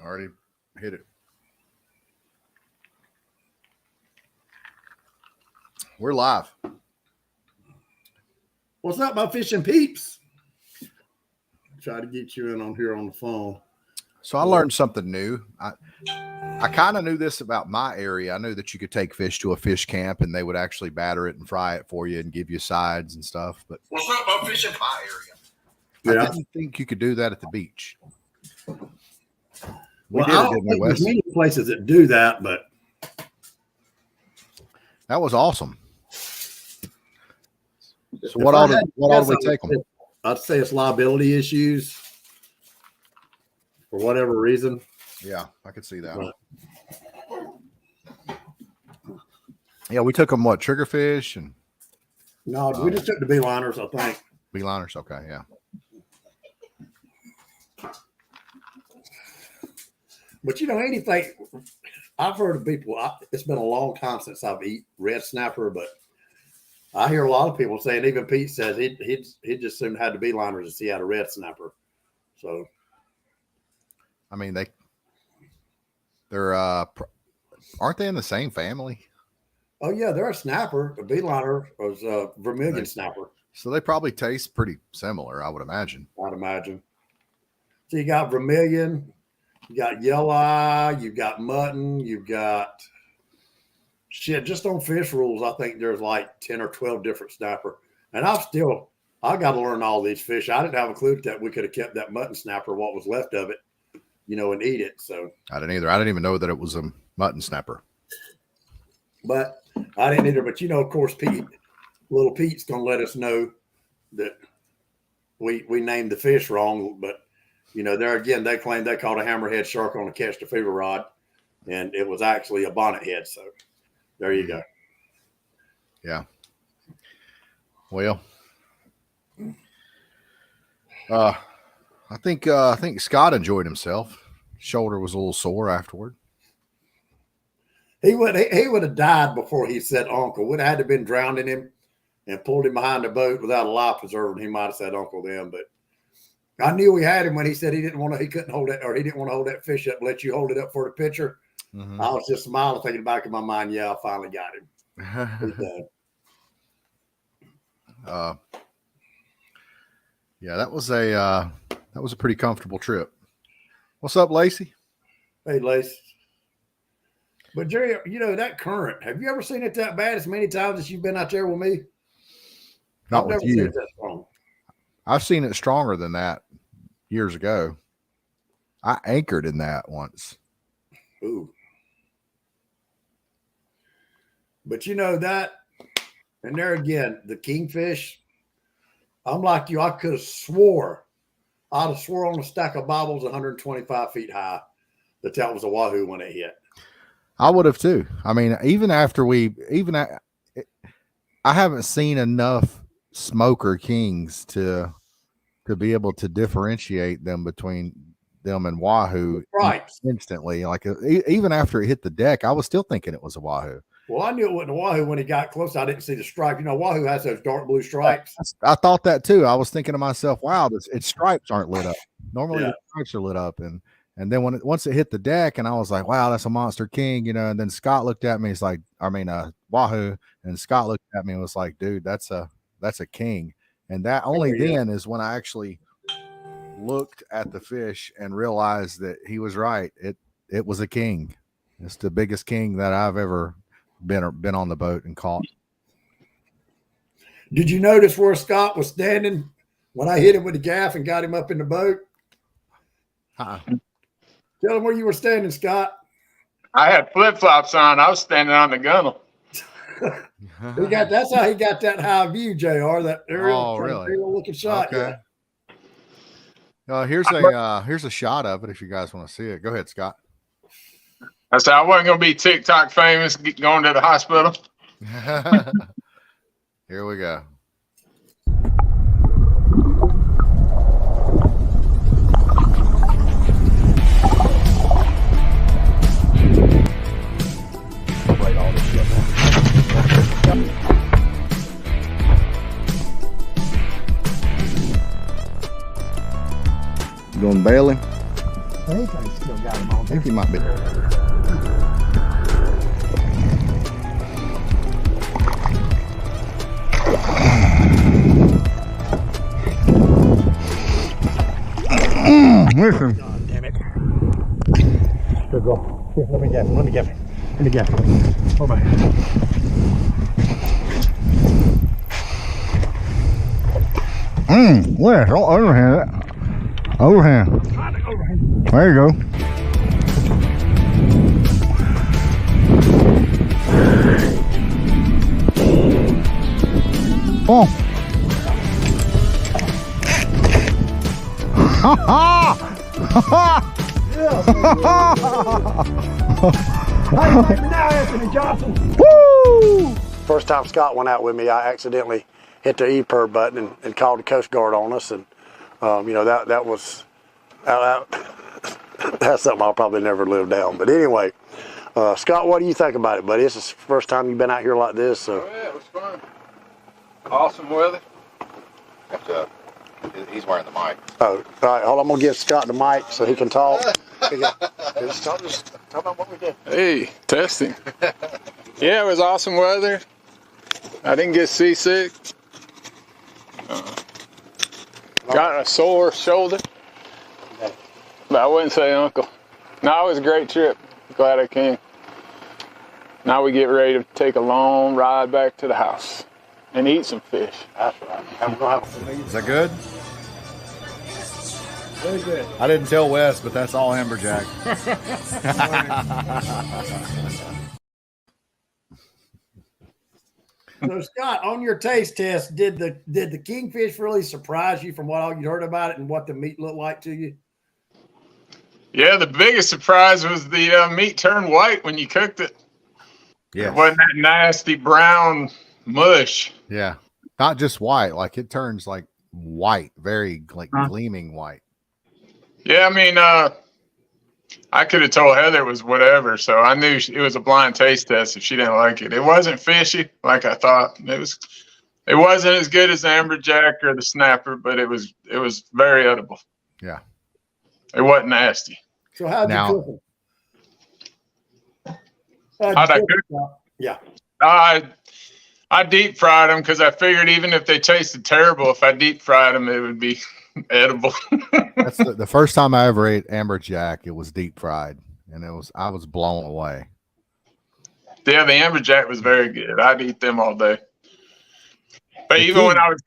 Already hit it. We're live. What's up, my fishing peeps? Try to get you in on here on the phone. So I learned something new. I kind of knew this about my area. I knew that you could take fish to a fish camp and they would actually batter it and fry it for you and give you sides and stuff. But what's up, my fishing my area? I didn't think you could do that at the beach. I don't think there's many places that do that, but that was awesome. So what all do we take them? I'd say it's liability issues for whatever reason. Yeah, I could see that. Yeah, we took them what, triggerfish and no, we just took the beeliners, I think. Beeliners, okay, yeah. But you know, anything I've heard of people, it's been a long time since I've eaten red snapper, but I hear a lot of people saying, even Pete says he just soon had the beeliners to see how a red snapper. So, I mean, they're aren't they in the same family? Oh yeah, they're a snapper. The beeliner was a vermilion snapper. So they probably taste pretty similar, I would imagine. I'd imagine. So you got vermilion, you got yellow eye, you've got mutton, you've got shit. Just on fish rules, I think there's like 10 or 12 different snapper. And I got to learn all these fish. I didn't have a clue that we could have kept that mutton snapper, what was left of it, and eat it. So I didn't either. I didn't even know that it was a mutton snapper. But I didn't either. But of course, little Pete's gonna let us know that we named the fish wrong. But there again, they claim they caught a hammerhead shark on a catch to fever rod, and it was actually a bonnethead. So there you go. Yeah. Well, I think Scott enjoyed himself. Shoulder was a little sore afterward. He would have died before he said uncle. Would have had to been drowning him and pulled him behind the boat without a life preserver, and he might have said uncle then. But I knew we had him when he said he couldn't hold it, or he didn't want to hold that fish up, let you hold it up for the picture. Mm-hmm. I was just smiling, thinking back in my mind, yeah, I finally got him. Yeah, that was a pretty comfortable trip. What's up, Lacey? Hey, Lacey. But Jerry, that current, have you ever seen it that bad as many times as you've been out there with me? Not with you. I've seen it stronger than that years ago. I anchored in that once. Ooh. But that, and there again, the kingfish, I'm like you, I could have swore on a stack of Bibles 125 feet high that was a wahoo when it hit. I would have too. I mean, even after I haven't seen enough smoker kings to be able to differentiate them between them and wahoo instantly. Like even after it hit the deck, I was still thinking it was a wahoo. Well, I knew it wasn't a wahoo when he got close. I didn't see the stripe. Wahoo has those dark blue stripes. I thought that too. I was thinking to myself, wow, its stripes aren't lit up. Normally the stripes are lit up. And then once it hit the deck, and I was like, wow, that's a monster king, and then Scott looked at me. He's like, wahoo. And Scott looked at me and was like, dude, that's a king. And that only then is when I actually looked at the fish and realized that he was right. It was a king. It's the biggest king that I've ever been on the boat and caught. Did you notice where Scott was standing when I hit him with the gaff and got him up in the boat? Tell him where you were standing, Scott. I had flip-flops on. I was standing on the gunnel. That's how he got that high view, JR. That aerial looking shot. Okay. Here's a shot of it if you guys want to see it. Go ahead, Scott. I said I wasn't going to be TikTok famous going to the hospital. Here we go. You going to bail him? I think I still got I think he might be. Listen. God damn it. Good girl. Here, let me get him. Let me get him. Let me get him. Hold on. Where? Oh, overhand. Overhand. There you go. Oh. Ha ha! Now, Anthony Johnson. Woo! First time Scott went out with me, I accidentally hit the EPIRB button and called the Coast Guard on us, and you know that was that's something I'll probably never live down. But anyway, Scott, what do you think about it, buddy? This is the first time you've been out here like this, so. Oh, yeah, it was fun. Awesome weather. He's wearing the mic. Oh, all right. Hold on. I'm gonna give Scott the mic so he can talk. Just talk about what we did. Hey, testing. Yeah, it was awesome weather. I didn't get seasick. Got a sore shoulder. But I wouldn't say uncle. No, it was a great trip. Glad I came. Now we get ready to take a long ride back to the house and eat some fish. That's right. And we're gonna have Is that good? very good. I didn't tell Wes, but that's all amberjack. So Scott, on your taste test, did the kingfish really surprise you from what all you heard about it and what the meat looked like to you? Yeah, the biggest surprise was the meat turned white when you cooked it. Yeah. It wasn't that nasty brown mush. Yeah. Not just white, like it turns like white, very like gleaming white. Yeah, I mean, I could have told Heather it was whatever, so I knew it was a blind taste test if she didn't like it. It wasn't fishy like I thought. It wasn't as good as the amberjack or the snapper, but it was very edible. Yeah. It wasn't nasty. So how'd Now- you cook them? How'd I cook them? Yeah. I deep fried them because I figured even if they tasted terrible, if I deep fried them, it would be edible. That's the first time I ever ate amberjack. It was deep fried, and I was blown away. Yeah, the amberjack was very good. I'd eat them all day. But even when I was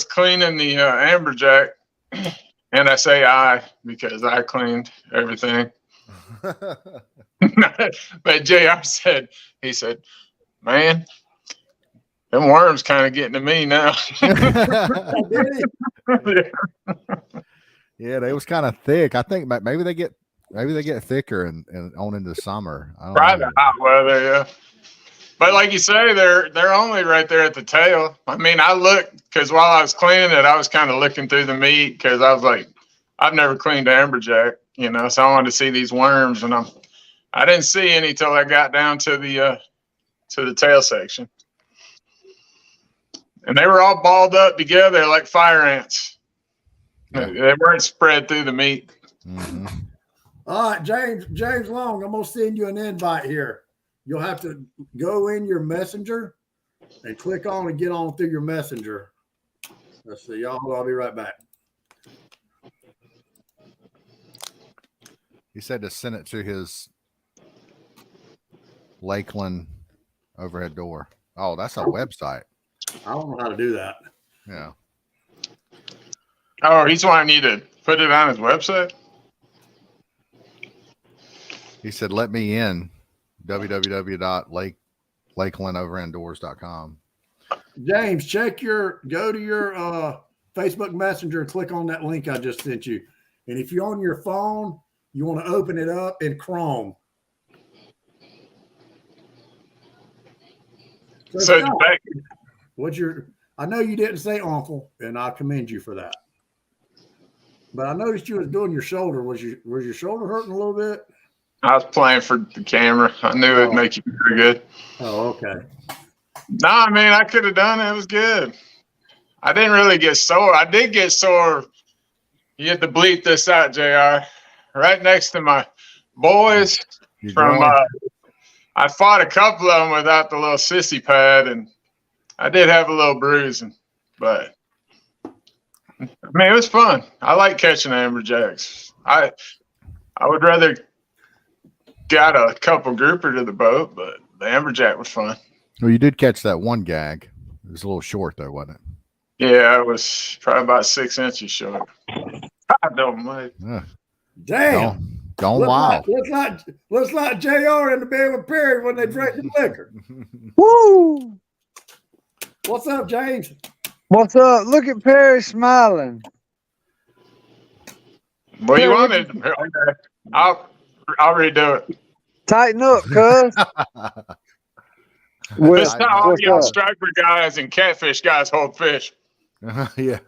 cleaning the amberjack, and I say I because I cleaned everything. But JR said, man, them worms kind of getting to me now. Yeah, they was kind of thick. I think maybe they get thicker and on into summer. I don't Probably know. the hot weather, yeah. But like you say, they're only right there at the tail. I mean, I looked because while I was cleaning it, I was kind of looking through the meat because I was like, I've never cleaned amberjack, you know, so I wanted to see these worms, and I didn't see any till I got down to the tail section, and they were all balled up together like fire ants. Yeah. They weren't spread through the meat. Mhm. All right, James Long, I'm gonna send you an invite here. You'll have to go in your messenger and click on and get on through your messenger. Let's see, y'all. I'll be right back. He said to send it to his Lakeland overhead door. Oh, that's a website. I don't know how to do that. Yeah. Oh, he's wanting you to put it on his website? He said, let me in. www.lakelandoverhanddoors.com. James, go to your Facebook Messenger and click on that link I just sent you. And if you're on your phone, you want to open it up in Chrome. So Scott, back, I know you didn't say uncle, and I commend you for that. But I noticed you was doing your shoulder. Was your shoulder hurting a little bit? I was playing for the camera. I knew it'd make you pretty good. Oh, okay. No, I mean, I could have done it. It was good. I didn't really get sore. I did get sore. You have to bleep this out, JR. right next to my boys You're from. growing? I fought a couple of them without the little sissy pad, and I did have a little bruising, but I mean it was fun. I like catching amberjacks. I would rather got a couple grouper to the boat, but the amberjack was fun. Well, you did catch that one gag. It was a little short though, wasn't it? Yeah, it was probably about 6 inches short. I don't mind. Yeah. Damn. Gone wild. Looks like JR in the bed with Perry when they drink the liquor. Woo! What's up, James? What's up? Look at Perry smiling. What you wanted? Okay. I'll redo it. Tighten up, cuz. This is how all What's y'all up? striper guys and catfish guys hold fish. Yeah.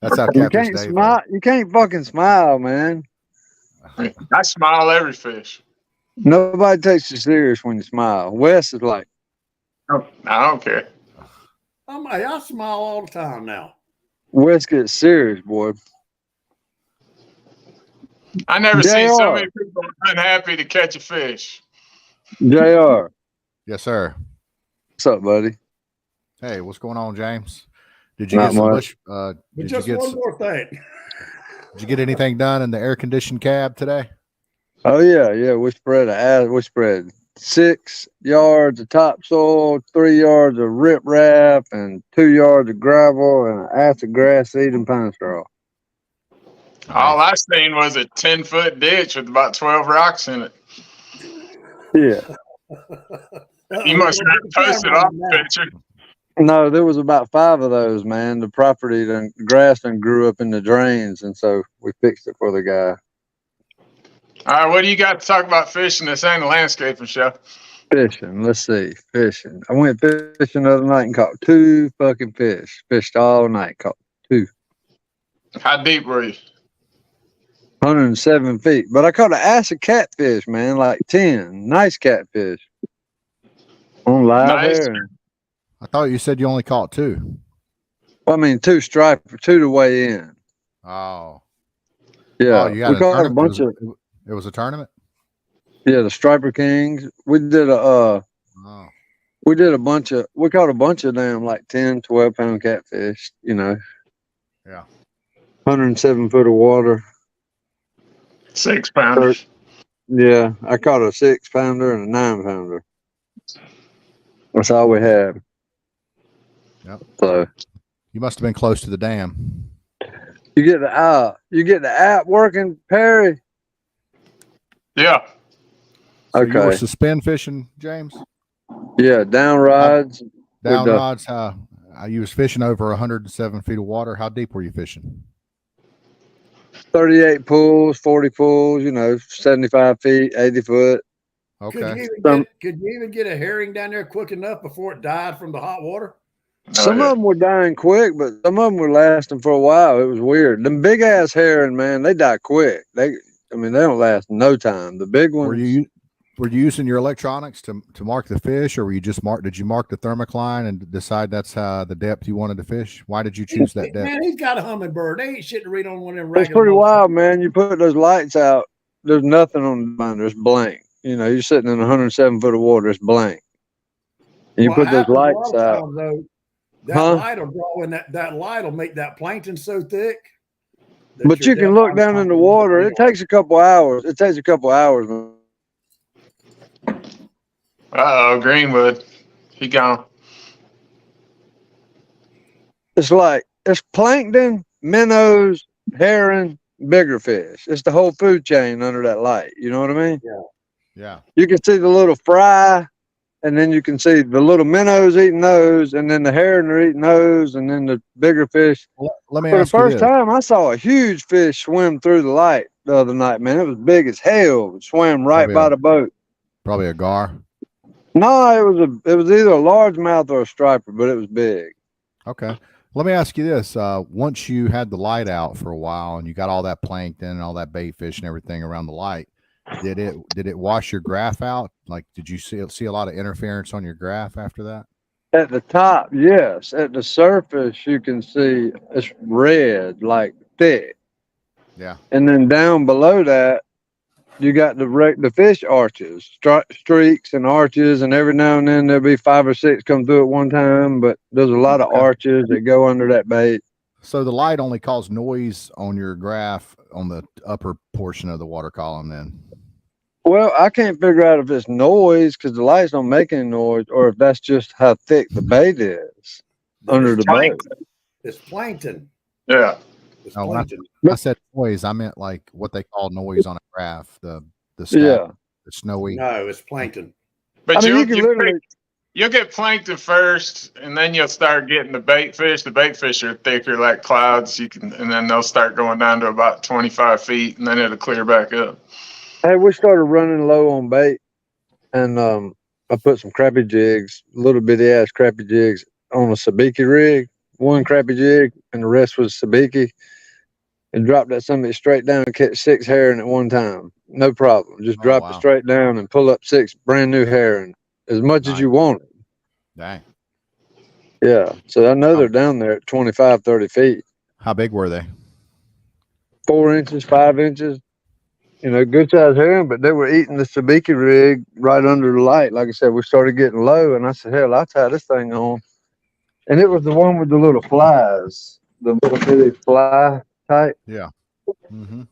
That's how You catfish can't Dave smile. You can't fucking smile, man. I smile every fish. Nobody takes you serious when you smile. Wes is like, I don't care. I smile all the time now. Wes gets serious, boy. I never seen so JR. many people unhappy to catch a fish. JR. Yes, sir. What's up, buddy? Hey, what's going on, James? Did you Not get some much. bush? But Did just one more thing. you get anything done in the air conditioned cab today? Oh yeah. We spread 6 yards of topsoil, 3 yards of riprap, and 2 yards of gravel, and an ass of grass seed and pine straw. All I seen was a 10-foot ditch with about 12 rocks in it. Yeah. You must have posted off the picture. No, there was about 5 of those, man. The property, the grass done grew up in the drains, and so we fixed it for the guy. All right, what do you got to talk about fishing? This ain't a landscaping show. Fishing. Let's see. Fishing. I went fishing the other night and caught 2 fucking fish. Fished all night. Caught 2. How deep were you? 107 feet. But I caught an ass of catfish, man. Like 10. Nice catfish. On live Nice. air. I thought you said you only caught 2. Well, I mean, 2 striper, 2 to weigh in. Oh. Yeah. Oh, you got We a caught a tournament? bunch of, It was a tournament? the striper kings. We did Oh. we caught a bunch of them like 10, 12 pound catfish, Yeah. 107 foot of water. 6 pounders. Yeah, I caught a 6 pounder and a 9 pounder. That's all we had. Yep. So You must have been close to the dam. you get the app working, Perry. Yeah. So you were Okay. suspend fishing, James? Yeah, down rods. Down With the- rods, you was fishing over 107 feet of water. How deep were you fishing? 38 pools, 40 pools, 75 feet, 80 foot. Okay. Could you even get a herring down there quick enough before it died from the hot water? Some yeah. of them were dying quick, but some of them were lasting for a while. It was weird. Them big ass herring, man, they die quick. They don't last no time. The big ones. Were you using your electronics to mark the fish, or were you just did you mark the thermocline and decide that's the depth you wanted to fish? Why did you choose that depth? Man, he's got a hummingbird. They ain't shit to read on one of them. It's pretty wild, man. You put those lights out, there's nothing on the binder. It's blank. You're sitting in 107 foot of water. It's blank. And you put those lights out. Though, that Huh? light will draw in that light will make that plankton so thick. But you can look down in the water. It takes a couple hours. Man. Uh-oh, Greenwood. He gone. It's plankton, minnows, herring, bigger fish. It's the whole food chain under that light. You know what I mean? Yeah. You can see the little fry, and then you can see the little minnows eating those, and then the herring are eating those, and then the bigger fish. Let me For the ask you first this. time, I saw a huge fish swim through the light the other night, man. It was big as hell. It swam right Probably by the boat. Probably a gar. No, it was either a largemouth or a striper, but it was big. Okay. Let me ask you this. Once you had the light out for a while and you got all that plankton and all that bait fish and everything around the light, did it wash your graph out? Like, did you see a lot of interference on your graph after that? At the top, yes. At the surface, you can see it's red, like thick. Yeah. And then down below that, you got the fish arches, streaks and arches, and every now and then there'll be 5 or 6 come through at one time. But there's a lot of arches that go under that bait. So the light only caused noise on your graph on the upper portion of the water column then. Well, I can't figure out if it's noise because the lights don't make any noise, or if that's just how thick the bait is under the boat. It's plankton. Yeah. It's Oh, plankton. I said noise. I meant like what they call noise on a graph. The stat, Yeah. the snowy. No, it's plankton. But I mean, you can literally. you'll get plankton first, and then you'll start getting the bait fish. The bait fish are thicker like clouds. And then they'll start going down to about 25 feet, and then it'll clear back up. Hey, we started running low on bait, and I put some crappie jigs, little bitty ass crappie jigs, on a sabiki rig. One crappie jig, and the rest was sabiki. And dropped that something straight down and catch 6 herring at one time. No problem. Just drop it straight down and pull up 6 brand new herring, as much as you wanted. Dang. Yeah. So I know they're down there at 25, 30 feet. How big were they? 4 inches, 5 inches. You know, good size herring, but they were eating the sabiki rig right under the light. Like I said, we started getting low, and I said, hell, I'll tie this thing on. And it was the one with the little flies, the little bitty fly type. Yeah. Mm-hmm.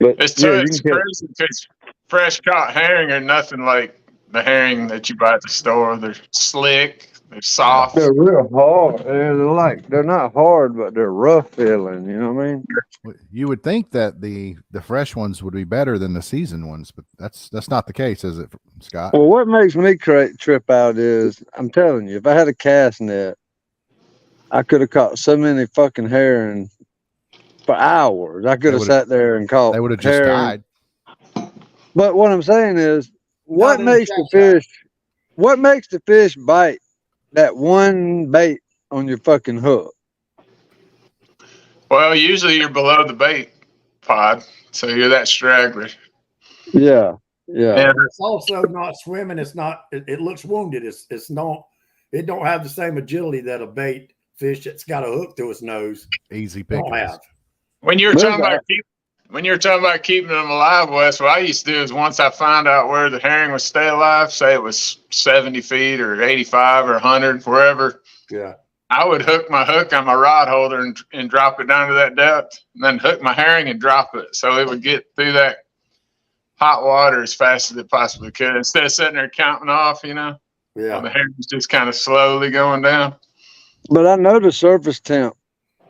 But It's yeah, crazy because fresh caught herring are nothing like the herring that you buy at the store. They're slick, they're soft. they're real hard. They're not hard, but they're rough feeling. You know what I mean? You would think that the fresh ones would be better than the seasoned ones, but that's not the case, is it, Scott? Well, what makes me trip out is, I'm telling you, if I had a cast net, I could have caught so many fucking herring for hours. I could have sat there and caught. They would have just herring. died. But what I'm saying is, what makes the fish bite that one bait on your fucking hook? Well, usually you're below the bait pod, so you're that straggler. Yeah, yeah. And It's also not swimming. It's not. It looks wounded. It's not. It don't have the same agility that a bait fish that's got a hook through its nose Easy don't pickings. have. when you're talking about keeping them alive, Wes, what I used to do is once I found out where the herring would stay alive, say it was 70 feet or 85 or 100, wherever, Yeah. I would hook my hook on my rod holder and drop it down to that depth, and then hook my herring and drop it so it would get through that hot water as fast as it possibly could. Instead of sitting there counting off, you know, Yeah. the herring's just kind of slowly going down. But I know the surface temp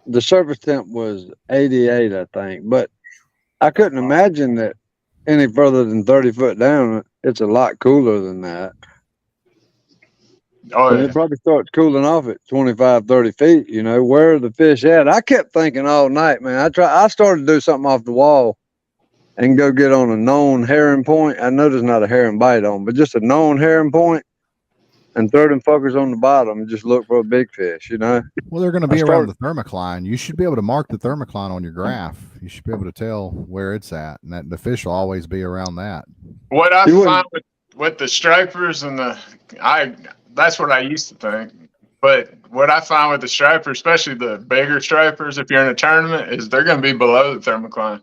was 88, I think. But I couldn't imagine that any further than 30 foot down, it's a lot cooler than that. Oh, And yeah. it probably starts cooling off at 25, 30 feet. You know, where are the fish at? I kept thinking all night, man. I started to do something off the wall and go get on a known herring point. I know there's not a herring bite on, but just a known herring point, and throw them fuckers on the bottom and just look for a big fish, you know? Well, they're going to be around the thermocline. You should be able to mark the thermocline on your graph. You should be able to tell where it's at, and that the fish will always be around that. What I find with the stripers and that's what I used to think. But what I find with the stripers, especially the bigger stripers, if you're in a tournament, is they're going to be below the thermocline.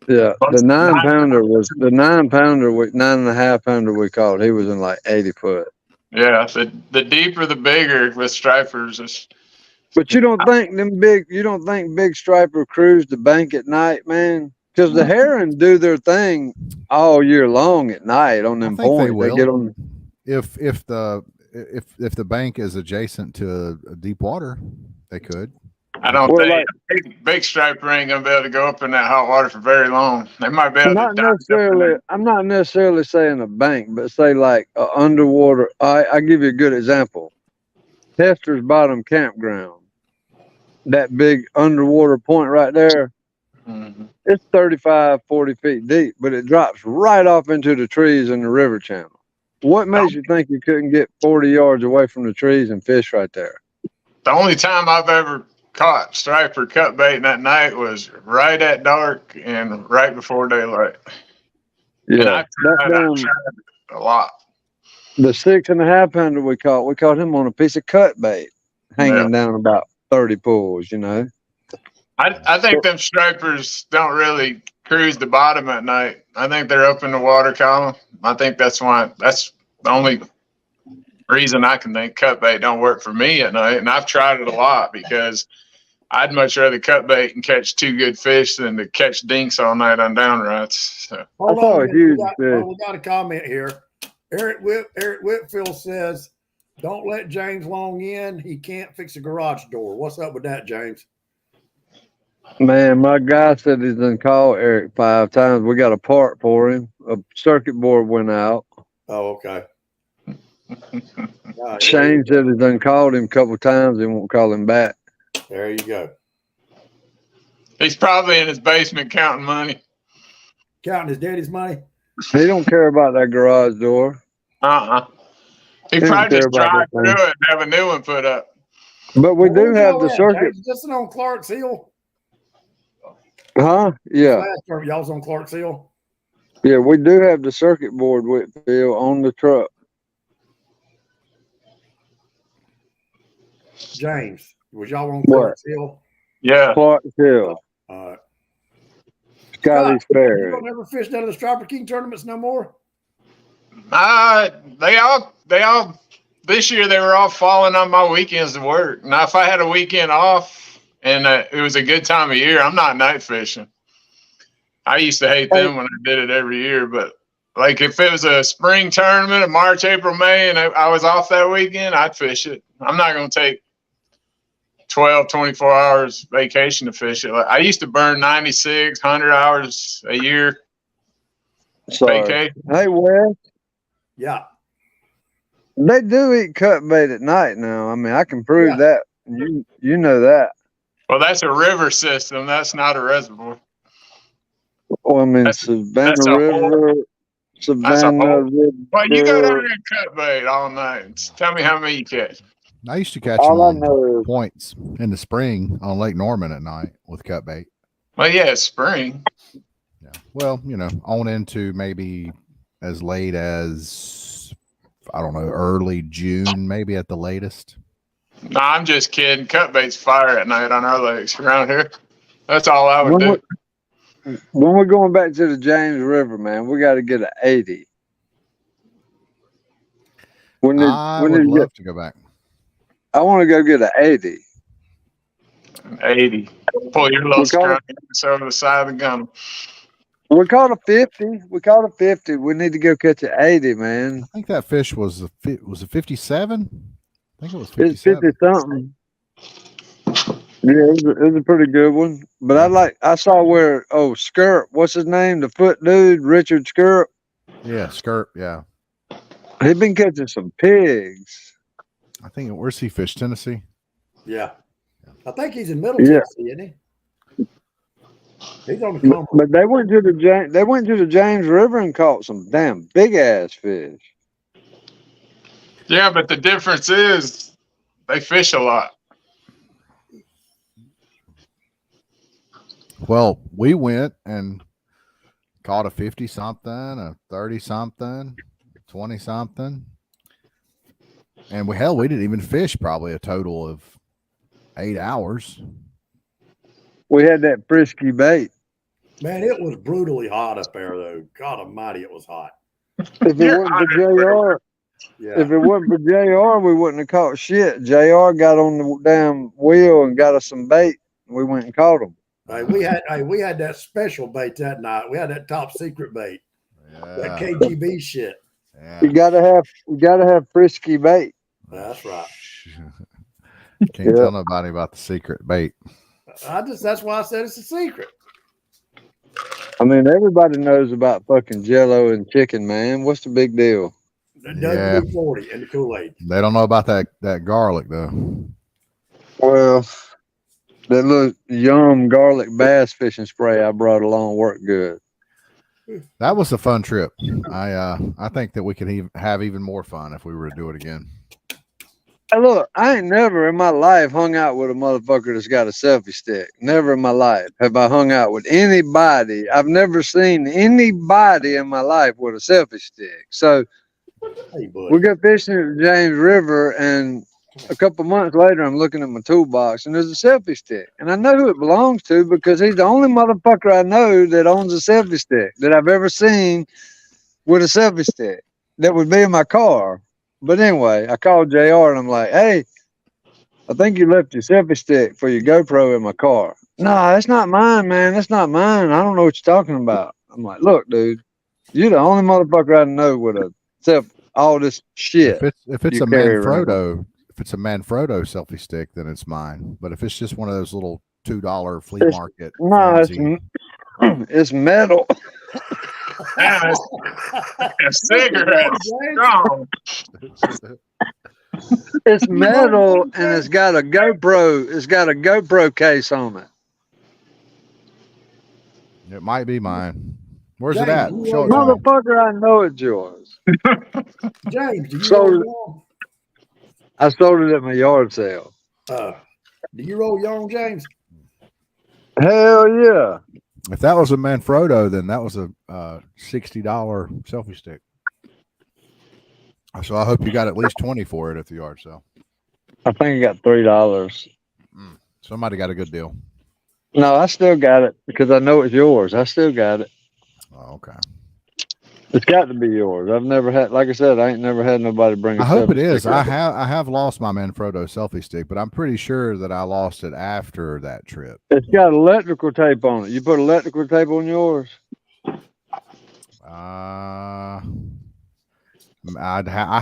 Yeah, the 9-pounder was the 9-pounder, 9.5 pounder we caught. He was in like 80 foot. Yeah, the deeper the bigger with stripers. But you don't think big striper cruise the bank at night, man? Because the herring do their thing all year long at night on them points. They get on. If the bank is adjacent to a deep water, they could. I don't think big striper ain't gonna be able to go up in that hot water for very long. They might be able to. I'm not necessarily saying a bank, but say like a underwater. I give you a good example. Tester's Bottom Campground. That big underwater point right there. Mm-hmm. It's 35, 40 feet deep, but it drops right off into the trees in the river channel. What makes you think you couldn't get 40 yards away from the trees and fish right there? The only time I've ever caught striper cut bait that night was right at dark and right before daylight. Yeah, I tried a lot. The 6.5 pounder we caught him on a piece of cut bait hanging down about 30 pulls, you know. I think them stripers don't really cruise the bottom at night. I think they're up in the water column. I think that's the only reason I can think cut bait don't work for me at night. And I've tried it a lot because I'd much rather cut bait and catch 2 good fish than to catch dinks all night on downrights. So. Hold I saw on, a huge fish. we got a comment here. Eric Whitfield says, "Don't let James Long in. He can't fix a garage door." What's up with that, James? Man, my guy said he's done called Eric 5 times. We got a part for him. A circuit board went out. Oh, okay. Shane said he's done called him a couple times and won't call him back. There you go. He's probably in his basement counting money. Counting his daddy's money. He don't care about that garage door. He Didn't probably care just about drive that through thing. it and have a new one put up. But we do Where's have y'all the at, circuit. James? Just on Clark's Hill. Huh? Yeah. Last term, y'all's on Clark's Hill. Yeah, we do have the circuit board, Whitfield, on the truck. James, was y'all on What? Clark's Hill? Yeah. Clark Hill. Scotty's You Ferry. don't ever fish none of the Striper King tournaments no more? They all this year they were all falling on my weekends to work. Now if I had a weekend off and it was a good time of year, I'm not night fishing. I used to hate them when I did it every year, but like if it was a spring tournament of March, April, May, and I was off that weekend, I'd fish it. I'm not going to take 12, 24 hours vacation to fish it. Like, I used to burn 96, 100 hours a year Sorry. vacation. Hey, Wes, Yeah. they do eat cut bait at night now. I mean, I can prove Yeah. that. You know that. Well, that's a river system. That's not a reservoir. Well, I mean, That's Savannah a whole- River, Savannah whole- River. Well, you go down there and cut bait all night. Tell me how many you catch. I used to catch All I them know on is points in the spring on Lake Norman at night with cut bait. Well, yeah, it's spring. Yeah. Well, on into maybe as late as, I don't know, early June, maybe at the latest. No, I'm just kidding. Cut bait's fire at night on our lakes around here. That's all I would do. when we're going back to the James River, man, we got to get an 80. I would love to go back. I want to go get an 80. 80. Pull your little scrum over the side of the gun. We caught a 50. We caught a 50. We need to go catch an 80, man. I think that fish was a 57. I think it was It's 57. 50 something. Yeah, it was a pretty good one. But I saw where Skirp, what's his name? The foot dude, Richard Skirp. Yeah, Skirp. Yeah, He been catching some pigs. I think where's he fish? Tennessee. Yeah. I think he's in Middle Yeah. Tennessee, isn't he? He's on the Cumberland. But they went to the James River and caught some damn big ass fish. Yeah, but the difference is they fish a lot. Well, we went and caught a 50 something, a 30 something, 20 something. And we didn't even fish probably a total of 8 hours. We had that frisky bait. Man, it was brutally hot up there, though. God almighty, it was hot. If it wasn't for JR, Yeah. if it wasn't for JR, we wouldn't have caught shit. JR got on the damn wheel and got us some bait. We went and caught them. Hey, we had that special bait that night. We had that top secret bait. That Yeah. KGB shit. Yeah. You gotta have frisky bait. That's right. Can't tell nobody about the secret bait. That's why I said it's a secret. I mean, everybody knows about fucking Jello and chicken, man. What's the big deal? The Yeah. WD-40 and the Kool-Aid. They don't know about that garlic though. Well, that little yum garlic bass fishing spray I brought along worked good. That was a fun trip. I think that we could have even more fun if we were to do it again. Hey, look, I ain't never in my life hung out with a motherfucker that's got a selfie stick. Never in my life have I hung out with anybody. I've never seen anybody in my life with a selfie stick. So Hey, buddy. we go fishing at the James River, and a couple months later, I'm looking at my toolbox and there's a selfie stick. And I know who it belongs to because he's the only motherfucker I know that owns a selfie stick that I've ever seen with a selfie stick that would be in my car. But anyway, I called JR and I'm like, hey, I think you left your selfie stick for your GoPro in my car. No, that's not mine, man. That's not mine. I don't know what you're talking about. I'm like, look, dude, you're the only motherfucker I know with a all this shit. If it's you a carry around. Manfrotto, if it's a Manfrotto selfie stick, then it's mine. But if it's just one of those little $2 flea It's- market, No, flimsy- it's metal. Man, a cigarette. Strong. It's metal and it's got a GoPro. It's got a GoPro case on it. it might be mine. Where's it James, at? you Show it know- to me. Motherfucker, I know it's yours. James, do you So- roll I sold it at my yard sale. young? Do you roll young, James? Hell yeah. If that was a Manfrotto, then that was a $60 selfie stick. So I hope you got at least 20 for it at the yard sale. I think I got $3. Somebody got a good deal. No, I still got it because I know it's yours. I still got it. Oh, okay. It's got to be yours. I've never had, like I said, I ain't never had nobody bring. I hope it selfie is. stick I up. have lost my Manfrotto selfie stick, but I'm pretty sure that I lost it after that trip. It's got electrical tape on it. You put electrical tape on yours? I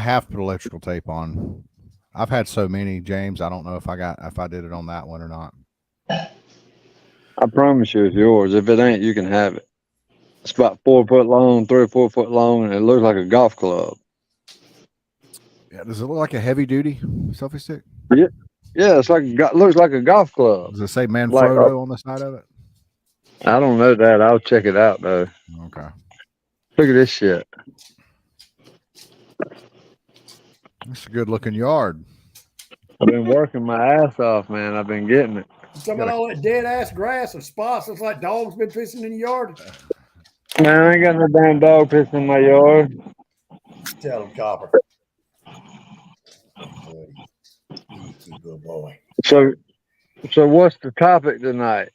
have put electrical tape on. I've had so many, James. I don't know if I did it on that one or not. I promise you it's yours. If it ain't, you can have it. It's about 4 foot long, 3 or 4 foot long, and it looks like a golf club. Yeah, does it look like a heavy duty selfie stick? Yeah, it's like looks like a golf club. Does it say Manfrotto on the side of it? I don't know that. I'll check it out though. Okay. Look at this shit. It's a good looking yard. I've been working my ass off, man. I've been getting it. Some of all that dead ass grass and spots. It's like dogs been pissing in the yard. Man, I ain't got no damn dog piss in my yard. Tell him, Copper. Good boy. So what's the topic tonight?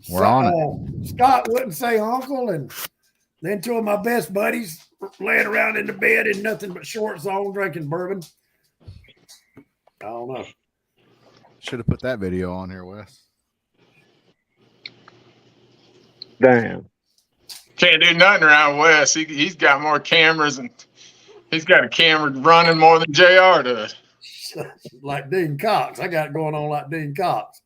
We're on it. Scott wouldn't say uncle, and then two of my best buddies laying around in the bed in nothing but shorts on, drinking bourbon. I don't know. Should have put that video on here, Wes. Damn. Can't do nothing around West. He's got more cameras and he's got a camera running more than JR does. Like Dean Cox. I got it going on like Dean Cox.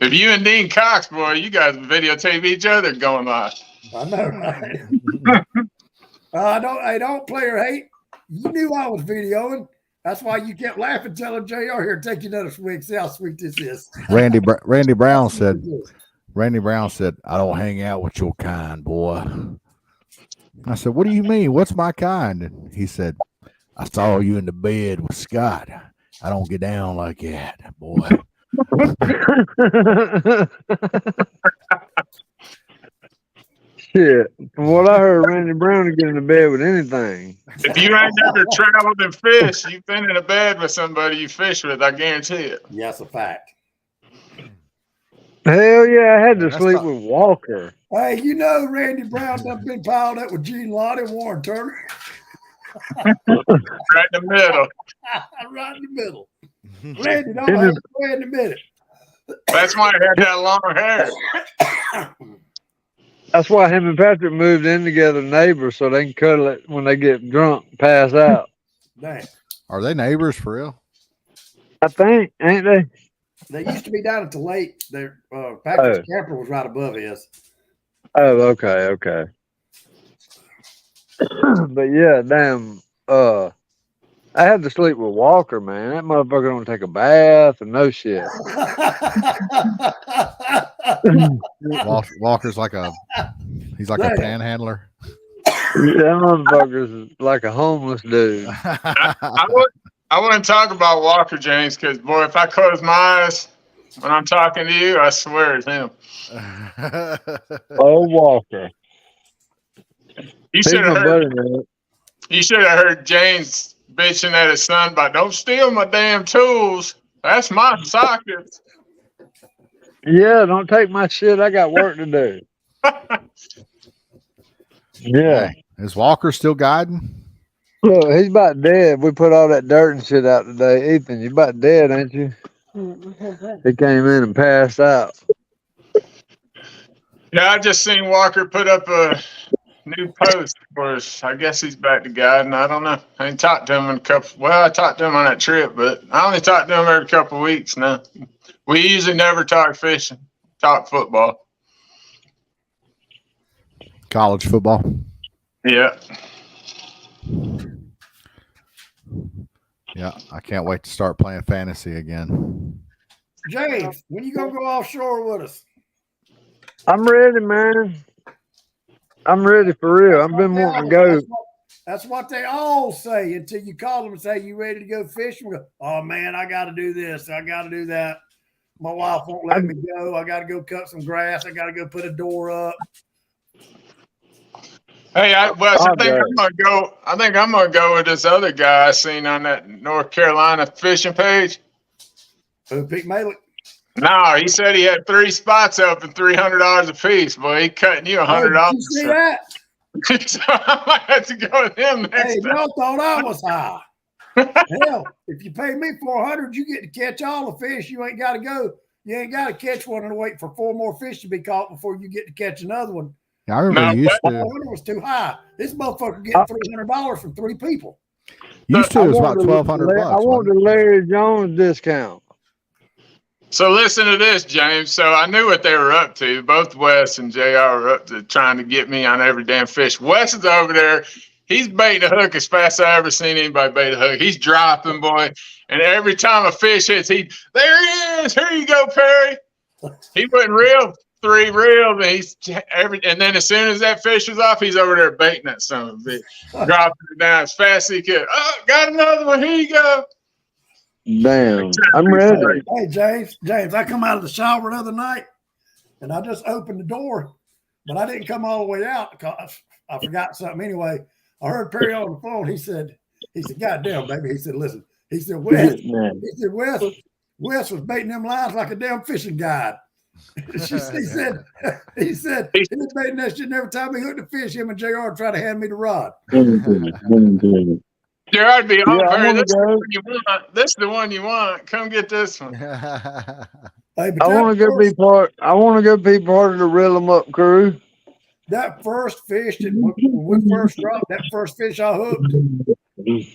If you and Dean Cox, boy, you guys videotape each other going live. I know, right? Don't player hate. You knew I was videoing. That's why you kept laughing, telling JR here, take you another swig, see how sweet this is. Randy Brown said, I don't hang out with your kind, boy. I said, what do you mean? What's my kind? And he said, I saw you in the bed with Scott. I don't get down like that, boy. Shit. From what I heard, Randy Brown to get into bed with anything. If you ain't never traveled and fished, you've been in a bed with somebody you fish with, I guarantee it. Yeah, that's a fact. Hell yeah, I had to That's sleep not- with Walker. Hey, you know Randy Brown done been piled up with Gene Lottie and Warren Turner. Right in the middle. Right in the middle. Randy, don't It have is- to go in a minute. That's why he had that long hair. That's why him and Patrick moved in together, neighbors, so they can cuddle it when they get drunk, pass out. Dang. Are they neighbors for real? I think, ain't they? They used to be down at the lake. Their Patrick's camper was right above his. Oh, okay. But yeah, damn. I had to sleep with Walker, man. That motherfucker don't take a bath and no shit. Walker's like he's like a panhandler. That motherfucker's like a homeless dude. I wouldn't talk about Walker, James, because, boy, if I close my eyes when I'm talking to you, I swear it's him. Oh, Walker. You He's should my have buddy, heard, man. you should have heard James bitching at his son about don't steal my damn tools. That's my sockets. Yeah, don't take my shit. I got work to do. Yeah. Hey, is Walker still guiding? Look, he's about dead. We put all that dirt and shit out today. Ethan, you about dead, ain't you? He came in and passed out. Yeah, I just seen Walker put up a new post for us. I guess he's back to guiding. I don't know. I ain't talked to him in a couple. Well, I talked to him on that trip, but I only talked to him every couple of weeks now. We usually never talk fishing, talk football. College football. Yeah. Yeah, I can't wait to start playing fantasy again. James, when you gonna go offshore with us? I'm ready, man. I'm ready for real. I've been wanting to go. That's what they all say until you call them and say, you ready to go fishing? We go, oh, man, I got to do this. I got to do that. My wife won't let me go. I got to go cut some grass. I got to go put a door up. Hey, I think I'm gonna go with this other guy I seen on that North Carolina fishing page. Who, Pete Malik? No, he said he had 3 spots open, $300 a piece. Boy, he cutting you $100. Oh, did you see that? So I might have to go with him next Hey, time. y'all thought I was high. Hell, if you pay me $400, you get to catch all the fish. You ain't got to go. You ain't got to catch one and wait for 4 more fish to be caught before you get to catch another one. Yeah, I remember you used to. 400 was too high. This motherfucker getting $300 from 3 people. Used to it was about $1,200. I want the Larry Jones discount. So listen to this, James. So I knew what they were up to. Both Wes and JR were up to trying to get me on every damn fish. Wes is over there. He's baiting a hook as fast as I ever seen anybody bait a hook. He's dropping, boy. And every time a fish hits, there he is. Here you go, Perry. He went reel, 3 reels, and then as soon as that fish was off, he's over there baiting that son of a bitch. Dropping it down as fast as he could. Oh, got another one. Here you go. Damn, I'm ready. Hey, James, I come out of the shower the other night, and I just opened the door, but I didn't come all the way out because I forgot something anyway. I heard Perry on the phone. He said, God damn, baby. He said, listen. He said, Wes was baiting them lines like a damn fishing guide. he said he's baiting that shit, and every time he hooked a fish, him and JR try to hand me the rod. Gerard be on, Perry. This is the one you want. This is the one you want. Come get this one. Hey, I want to go be part of the Reel 'em Up crew. That first fish when we first dropped that first fish I hooked,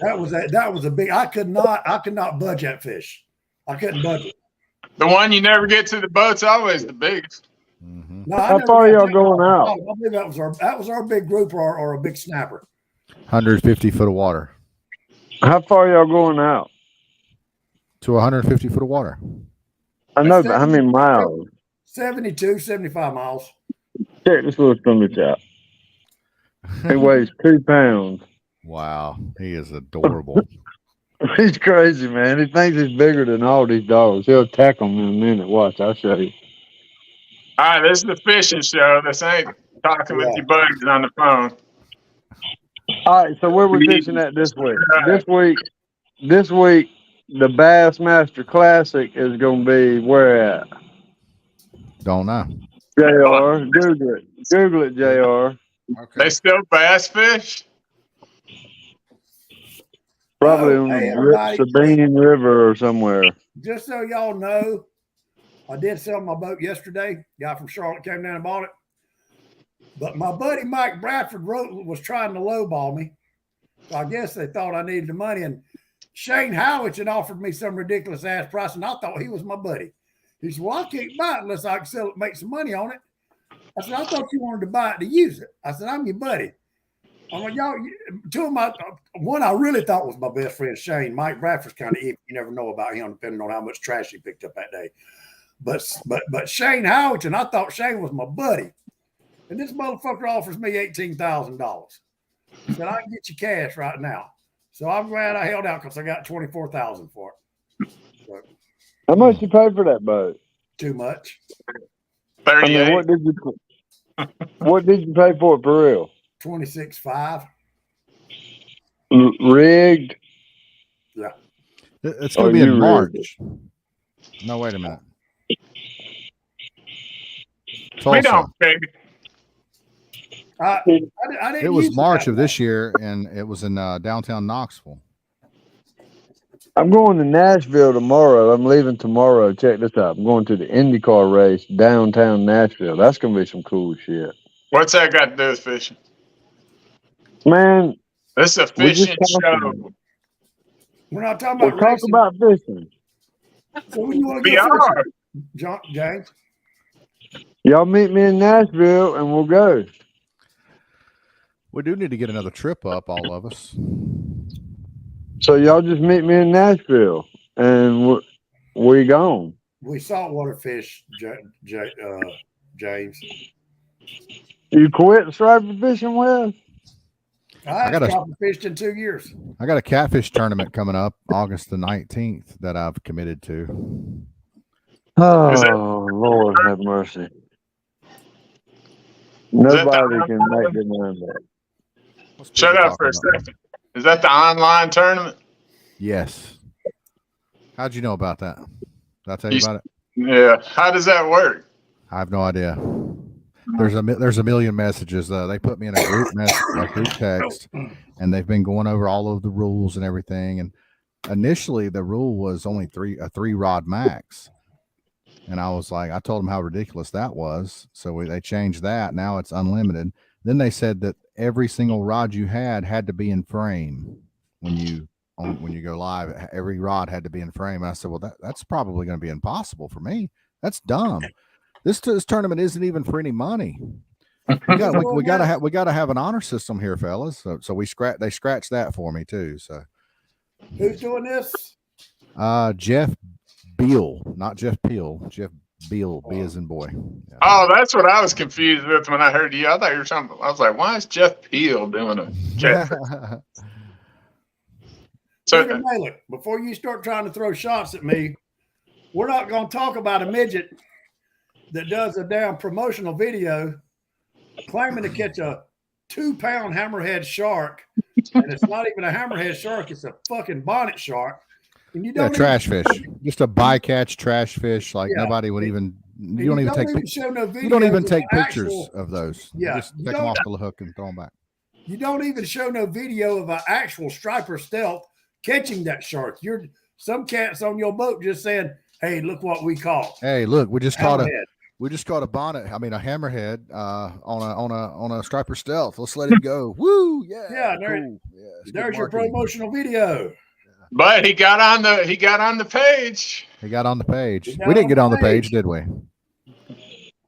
that was a big. I could not budge that fish. I couldn't budge it. The one you never get to the boat's always the biggest. Mm-hmm. No, how far are y'all going out? I believe that was our big group or a big snapper. 150 foot of water. How far are y'all going out? To 150 foot of water. I know, but how many miles? 72, 75 miles. Check this little stomach out. He weighs 2 pounds. Wow, he is adorable. He's crazy, man. He thinks he's bigger than all these dogs. He'll attack them in a minute. Watch, I'll show you. All right, this is the fishing show. This ain't talking with your buddies on the phone. All right, so where we fishing at this week? This week, the Bassmaster Classic is going to be where at? Don't know. JR, Google it, JR. Okay. They still bass fish? Probably on the Sabine River or somewhere. Just so y'all know, I did sell my boat yesterday. Guy from Charlotte came down and bought it. But my buddy Mike Bradford was trying to lowball me. So I guess they thought I needed the money. And Shane Howitch had offered me some ridiculous ass price, and I thought he was my buddy. He said, well, I can't buy it unless I can sell it, make some money on it. I said, I thought you wanted to buy it to use it. I said, I'm your buddy. I'm like, y'all, one I really thought was my best friend, Shane. Mike Bradford's kind of iffy. You never know about him, depending on how much trash he picked up that day. But Shane Howitch, and I thought Shane was my buddy. And this motherfucker offers me $18,000. Said, I can get you cash right now. So I'm glad I held out because I got $24,000 for it. So, how much you pay for that boat? too much. 38. I mean, what did you pay for it for real? $26,500. Rigged? It's going to be in March. No, wait a minute. We don't, baby. I didn't. It was use March that of this year, and it was in downtown Knoxville. I'm going to Nashville tomorrow. I'm leaving tomorrow. Check this out. I'm going to the IndyCar race downtown Nashville. That's gonna be some cool shit. What's that got to do with fishing? Man, This is a we just fishing talking. show. We're not talking We'll about talk racing. about fishing. So when you want to We go are. fishing, John, James? Y'all meet me in Nashville and we'll go. We do need to get another trip up, all of us. So y'all just meet me in Nashville and we gone. We saltwater fish, James. You quit striper fishing, Wes? I haven't fished in 2 years. I got a catfish tournament coming up August the 19th that I've committed to. Oh, Lord have mercy. Nobody can make their mind up. Shut up for a second. Is that the online tournament? Yes. How'd you know about that? Did I tell you about it? Yeah. How does that work? I have no idea. There's a million messages. They put me in a group message, a group text, and they've been going over all of the rules and everything. And initially, the rule was only a 3-rod max, and I was like, I told them how ridiculous that was. So they changed that. Now it's unlimited. Then they said that every single rod you had to be in frame when you go live. Every rod had to be in frame. And I said, well, that's probably going to be impossible for me. That's dumb. This tournament isn't even for any money. We gotta have an honor system here, fellas. So they scratched that for me too. So who's doing this? Jeff Beal, not Jeff Peel. Jeff Beal, B as in boy. Yeah. Oh, that's what I was confused with when I heard you. I thought you were talking. I was like, why is Jeff Peel doing a jet? So Peter Malik, before you start trying to throw shots at me, we're not going to talk about a midget that does a damn promotional video claiming to catch a 2-pound hammerhead shark, and it's not even a hammerhead shark; it's a fucking bonnet shark. And you don't trash fish, just a bycatch trash fish. Like nobody would even. You don't even take pictures of those. Yeah, you just take them off the hook and throw them back. You don't even show no video of an actual striper stealth catching that shark. Some cats on your boat just saying, "Hey, look what we caught." Hey, look, we just caught a bonnet. I mean, a hammerhead on a striper stealth. Let's let him go. Woo! Yeah. Cool. There's your promotional video. But he got on the page. He got on the page. We didn't get on the page, did we?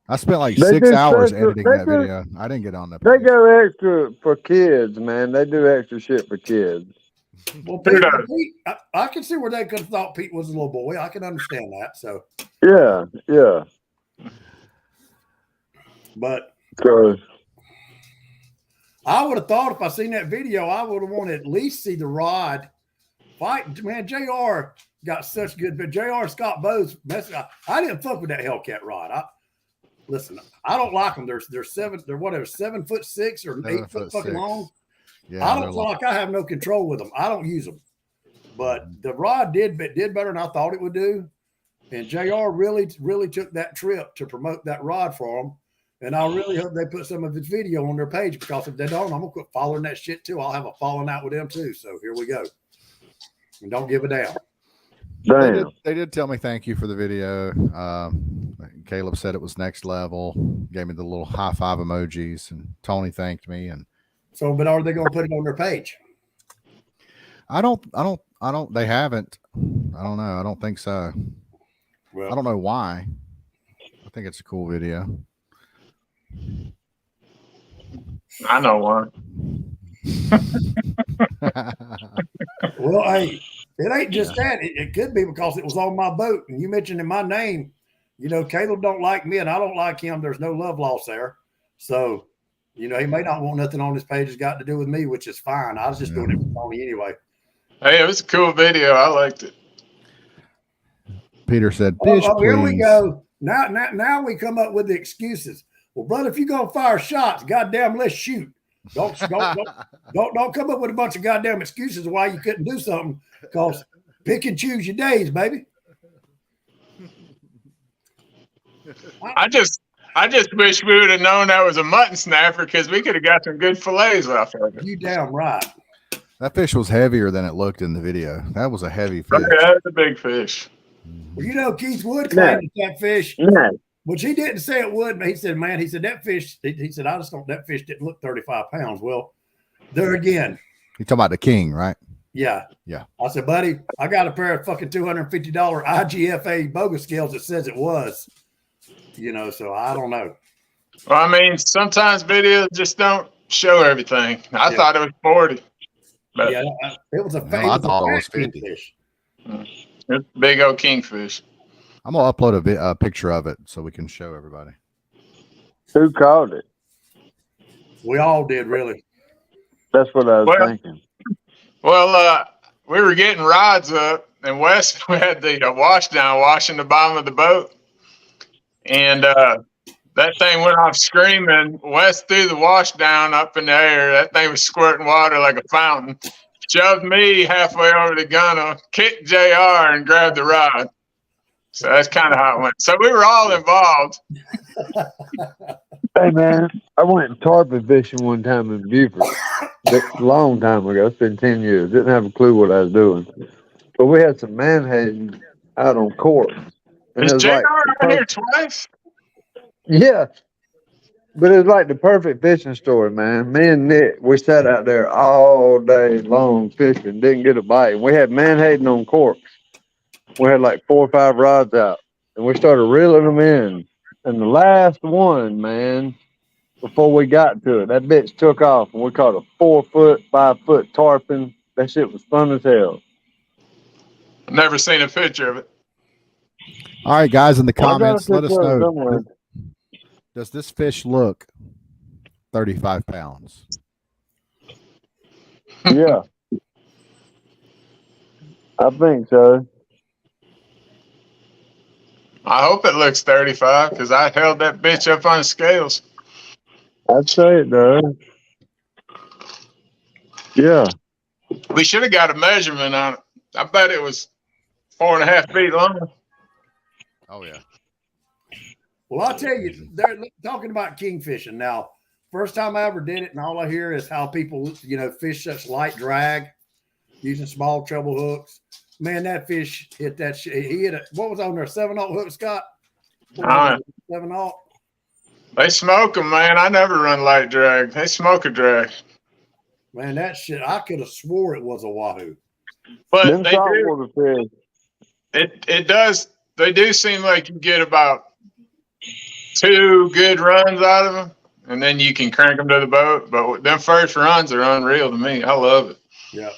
I spent like 6 hours editing that video. I didn't get on the page. They go extra for kids, man. They do extra shit for kids. Well, Pete, I can see where they could have thought Pete was a little boy. I can understand that. So yeah. But so I would have thought if I seen that video, I would have wanted to at least see the rod fight. Man, JR got such good, but JR Scott Bowes messed up. I didn't fuck with that Hellcat rod. Listen, I don't like them. They're 7 foot 6 or 8 foot fucking long. Yeah, I don't feel like I have no control with them. I don't use them. But the rod did better than I thought it would do. And JR really took that trip to promote that rod for them. And I really hope they put some of his video on their page, because if they don't, I'm going to quit following that shit too. I'll have a falling out with them too. So here we go. And don't give a damn. They did tell me thank you for the video. Caleb said it was next level. Gave me the little high five emojis, and Tony thanked me. And so, but are they going to put it on their page? I don't. They haven't. I don't know. I don't think so. Well, I don't know why. I think it's a cool video. I know one. Well, hey, it ain't just that. It could be because it was on my boat, and you mentioned in my name. You know, Caleb don't like me, and I don't like him. There's no love lost there. So, you know, he may not want nothing on his page that's got to do with me, which is fine. I was just doing it for Tony anyway. Hey, it was a cool video. I liked it. Peter said, "Fish, please." Here we go. Now we come up with the excuses. Well, brother, if you're gonna fire shots, goddamn, let's shoot. Don't come up with a bunch of goddamn excuses why you couldn't do something. Because Pick and choose your days, baby. I just wish we would have known that was a mutton snapper because we could have got some good fillets off of it. You damn right. That fish was heavier than it looked in the video. That was a heavy fish. Okay, that's a big fish. Well, you know, Keith Wood claimed that fish, which he didn't say it would. But he said, "Man, he said that fish. He said I just don't. That fish didn't look 35 pounds." Well, there again. You talking about the king, right? Yeah. Yeah. I said, buddy, I got a pair of fucking $250 IGFA bogus scales that says it was. You know, so I don't know. Well, I mean, sometimes videos just don't show everything. I thought it was 40. But Yeah, it was a I thought it was 50. fish. it's a big old kingfish. I'm gonna upload a picture of it so we can show everybody. Who called it? We all did, really. That's what I was thinking. Well, we were getting rods up, and Wes we had the wash down washing the bottom of the boat, and that thing went off screaming. Wes threw the wash down up in the air. That thing was squirting water like a fountain. Shoved me halfway over the gunwale, kicked JR, and grabbed the rod. So that's kind of how it went. So we were all involved. Hey man, I went tarpon fishing one time in Beaufort. A long time ago. It's been 10 years. Didn't have a clue what I was doing. But we had some manhattan out on court. And Is it was JR like on here twice? yeah. But it was like the perfect fishing story, man. Me and Nick, we sat out there all day long fishing, didn't get a bite. We had manhattan on corks. We had like 4 or 5 rods out, and we started reeling them in. And the last one, man, before we got to it, that bitch took off, and we caught a 4-foot, 5-foot tarpon. That shit was fun as hell. I've never seen a picture of it. All right, guys, in the Well, I got a comments, let us picture of it know. somewhere. Does this fish look 35 pounds? Yeah. I think so. I hope it looks 35 because I held that bitch up on the scales. I'd say it does. Yeah. We should have got a measurement on it. I bet it was 4.5 feet long. Oh yeah. Well, I'll tell you, they're talking about kingfishing now. First time I ever did it, and all I hear is how people, you know, fish such light drag using small treble hooks. Man, that fish hit that shit. He hit it. What was on there? 7/0 hook, Scott? 7/0. They smoke them, man. I never run light drag. They smoke a drag. Man, that shit, I could have swore it was a wahoo. But Them they do, saltwater fish. it does, they do seem like you get about 2 good runs out of them, and then you can crank them to the boat. But them first runs are unreal to me. I love it. Yeah.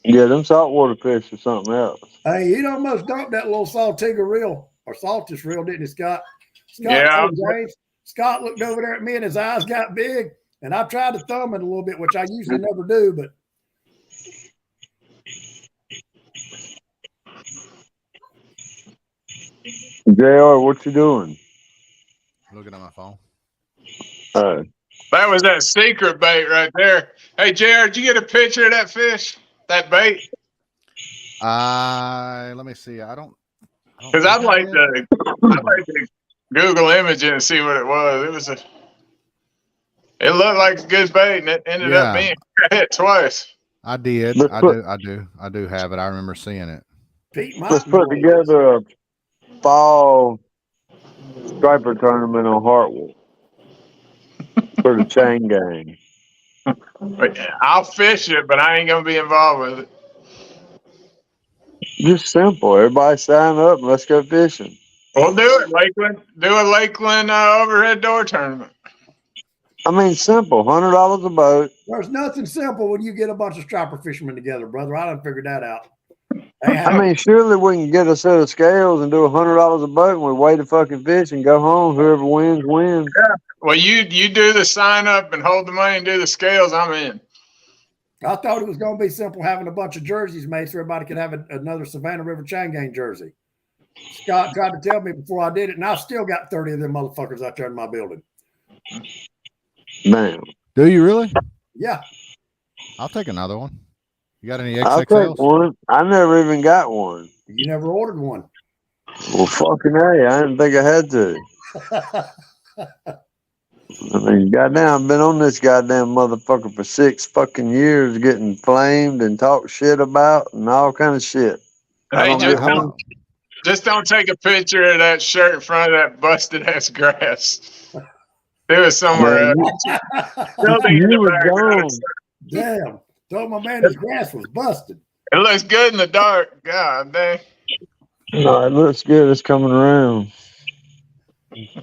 Yeah, them saltwater fish are something else. Hey, he'd almost dumped that little saltiga reel or saltish reel, didn't he, Scott? Scott, Yeah. James, Scott looked over there at me and his eyes got big. And I tried to thumb it a little bit, which I usually never do, but JR, what you doing? Looking at my phone. That was that secret bait right there. Hey, JR, did you get a picture of that fish? That bait? Let me see. I don't Because I'd like to Google image it and see what it was. It looked like a good bait, and it ended up being hit twice. I did. Let's I do have it. I remember seeing it. Pete Let's Martin put together a fall striper tournament on Hartwell for the chain gang. But I'll fish it, but I ain't gonna be involved with it. Just simple. Everybody sign up and let's go fishing. We'll do it, Lakeland. Do a Lakeland overhead door tournament. I mean, simple. $100 a boat. There's nothing simple when you get a bunch of striper fishermen together, brother. I done figured that out. I mean, surely we can get a set of scales and do $100 a boat and we weigh the fucking fish and go home. Whoever wins, wins. Yeah. Well, you do the sign up and hold the money and do the scales. I'm in. I thought it was going to be simple having a bunch of jerseys made so everybody could have another Savannah River Chain Gang jersey. Scott tried to tell me before I did it, and I still got 30 of them motherfuckers out there in my building. Damn. Do you really? Yeah. I'll take another one. You got any I'll take XXLs? one. I never even got one. You never ordered one. Well, fucking hey, I didn't think I had to. I mean, goddamn, I've been on this goddamn motherfucker for 6 fucking years, getting flamed and talked shit about and all kind of shit. Hey, long- just how don't, long- just don't take a picture of that shirt in front of that busted ass grass. Do it somewhere Man, else. Building in you the were background. gone. Damn. Told my man his grass was busted. It looks good in the dark. God dang. No, it looks good. It's coming around.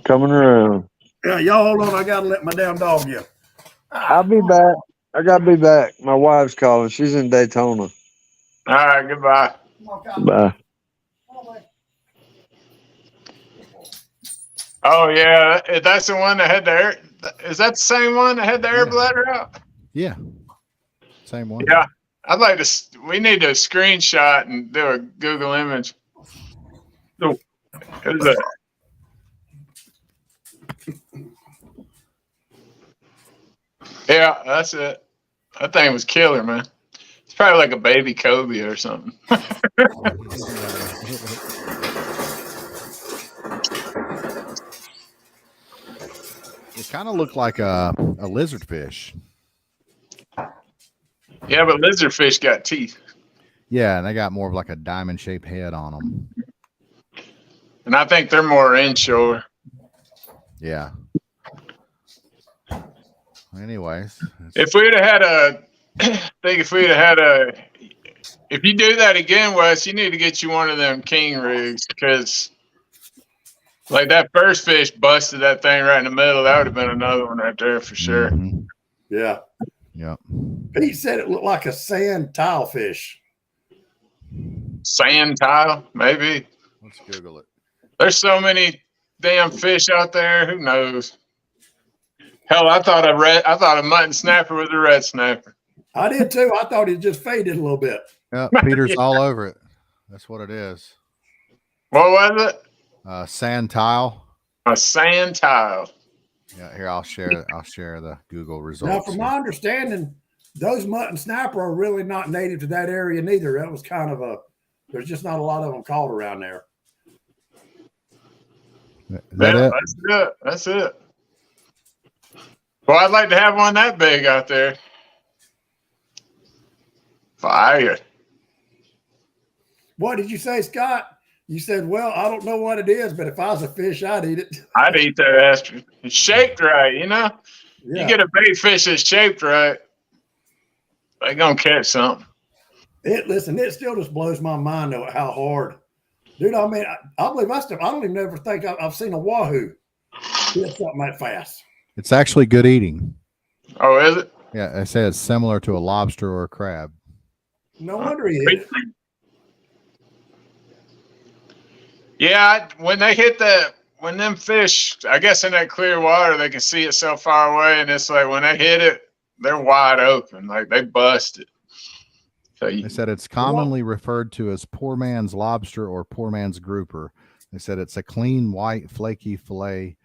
Coming around. Yeah, y'all hold on. I gotta let my damn dog in. I'll be back. I gotta be back. My wife's calling. She's in Daytona. All right, goodbye. Bye. Oh yeah, that's the one that had the air. Is that the same one that had the air bladder out? Yeah. Same one. Yeah. I'd like to. We need to screenshot and do a Google image. Oh, it was yeah, that's it. That thing was killer, man. It's probably like a baby Kobe or something. It kind of looked like a lizard fish. Yeah, but lizardfish got teeth, Yeah, and they got more of like a diamond shaped head on them. and I think they're more inshore. Yeah. Anyways, If we'd have had if you do that again, Wes, you need to get you one of them king rigs because, like that first fish busted that thing right in the middle. That would have been another one right there for sure. mhm. Yeah. Yep. Pete said it looked like a sand tile fish. Sand tile, maybe. Let's Google it. There's so many damn fish out there. Who knows? Hell, I thought a mutton snapper was a red snapper. I did too. I thought it just faded a little bit. Yeah, Peter's all over it. That's what it is. What was it? Sand tile. A sand tile. Yeah, here I'll share the Google results. Now, from my understanding, those mutton snapper are really not native to that area neither. That was kind of there's just not a lot of them caught around there. Is that Yeah, it? that's it. That's it. Well, I'd like to have one that big out there. Fire. What did you say, Scott? You said, well, I don't know what it is, but if I was a fish, I'd eat it. I'd eat that ass. It's shaped right, you know? Yeah. You get a big fish that's shaped right, they gonna catch something. Listen, it still just blows my mind though how hard, dude. I mean, I believe I don't even ever think I've seen a wahoo hit something that fast. It's actually good eating. Oh, is it? Yeah, I say it's similar to a lobster or a crab. No wonder he hit it. Yeah, when they hit when them fish, I guess in that clear water, they can see it so far away, and it's like when they hit it, they're wide open, like they bust it. So They said it's commonly referred to as poor man's lobster or poor man's grouper. They said it's a clean, white, flaky fillet,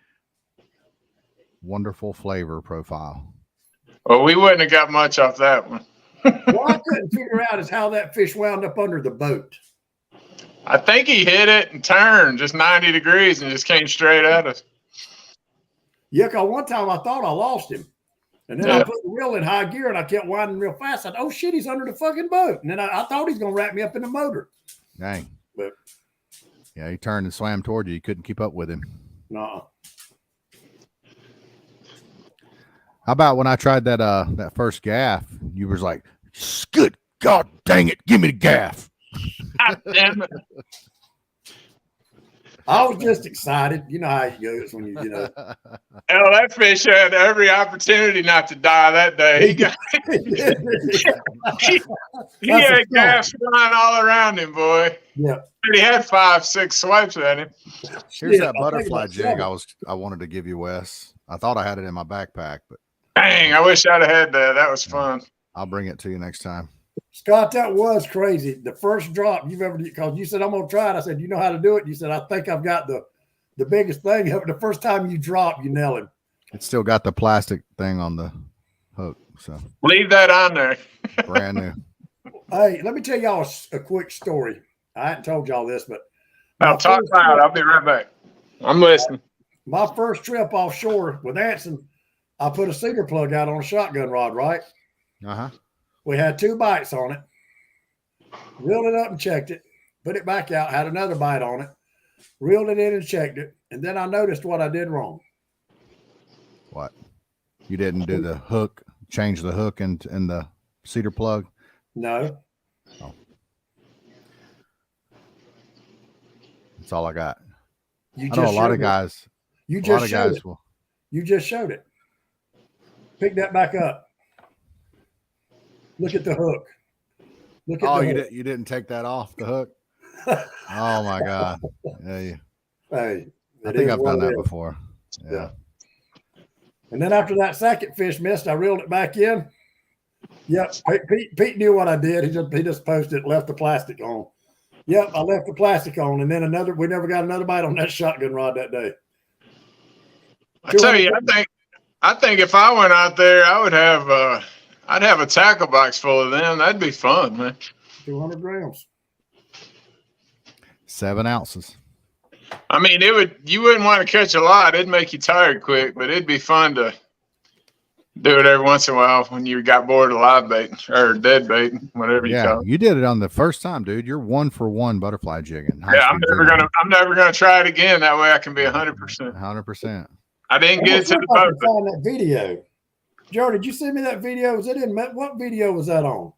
wonderful flavor profile. well, we wouldn't have got much off that one. What I couldn't figure out is how that fish wound up under the boat. I think he hit it and turned just 90 degrees and just came straight at us. Yeah, 'cause one time I thought I lost him. And then I put the reel in high gear and I kept winding real fast. I thought, oh shit, he's under the fucking boat. And then I thought he's going to wrap me up in the motor. Dang. But Yeah, he turned and swam toward you. You couldn't keep up with him. no. How about when I tried that first gaff? You was like, "Good God dang it, give me the gaff." God damn it. I was just excited. You know how it goes when you know. Hell, that fish had every opportunity not to die that day. He had gas flying all around him, boy. Yeah. But he had 5-6 swipes at him. Here's Shit, that I'll take butterfly about jig 7. I wanted to give you, Wes. I thought I had it in my backpack, but Dang, I wish I'd have had that. That was fun. I'll bring it to you next time. Scott, that was crazy. The first drop you've ever, because you said, I'm going to try it. I said, you know how to do it? You said, I think I've got the biggest thing ever. The first time you drop, you nail him. It's still got the plastic thing on the hook, so Leave that on there. brand new. Hey, let me tell y'all a quick story. I hadn't told y'all this, but I'll talk loud. I'll be right back. I'm listening. my first trip offshore with Anson, I put a cedar plug out on a shotgun rod, right? Uh-huh. We had 2 bites on it. Reeled it up and checked it. Put it back out, had another bite on it. Reeled it in and checked it. And then I noticed what I did wrong. What? You didn't do the hook, change the hook in the cedar plug? No. Oh. That's all I got. You I know a lot of guys. You A lot just of showed guys it. will. You just showed it. Pick that back up. Look at the hook. Look at Oh, the hook. you didn't take that off the hook? Oh my God. Yeah, Hey, I it think is I've what done it that is. before. Yeah. And then after that second fish missed, I reeled it back in. Yep, Pete knew what I did. He just posted, left the plastic on. Yep, I left the plastic on, and then we never got another bite on that shotgun rod that day. I tell you, I think if I went out there, I would have I'd have a tackle box full of them. That'd be fun, man. 200 grams. 7 ounces. I mean, you wouldn't want to catch a lot. It'd make you tired quick, but it'd be fun to do it every once in a while when you got bored of live bait or dead bait, whatever you call it. You did it on the first time, dude. You're 1 for 1 butterfly jigging. Yeah, I'm never gonna try it again. That way I can be 100%. 100%. I didn't get it to the I boat. find that video. Joe, did you send me that video? Was it in what video was that on?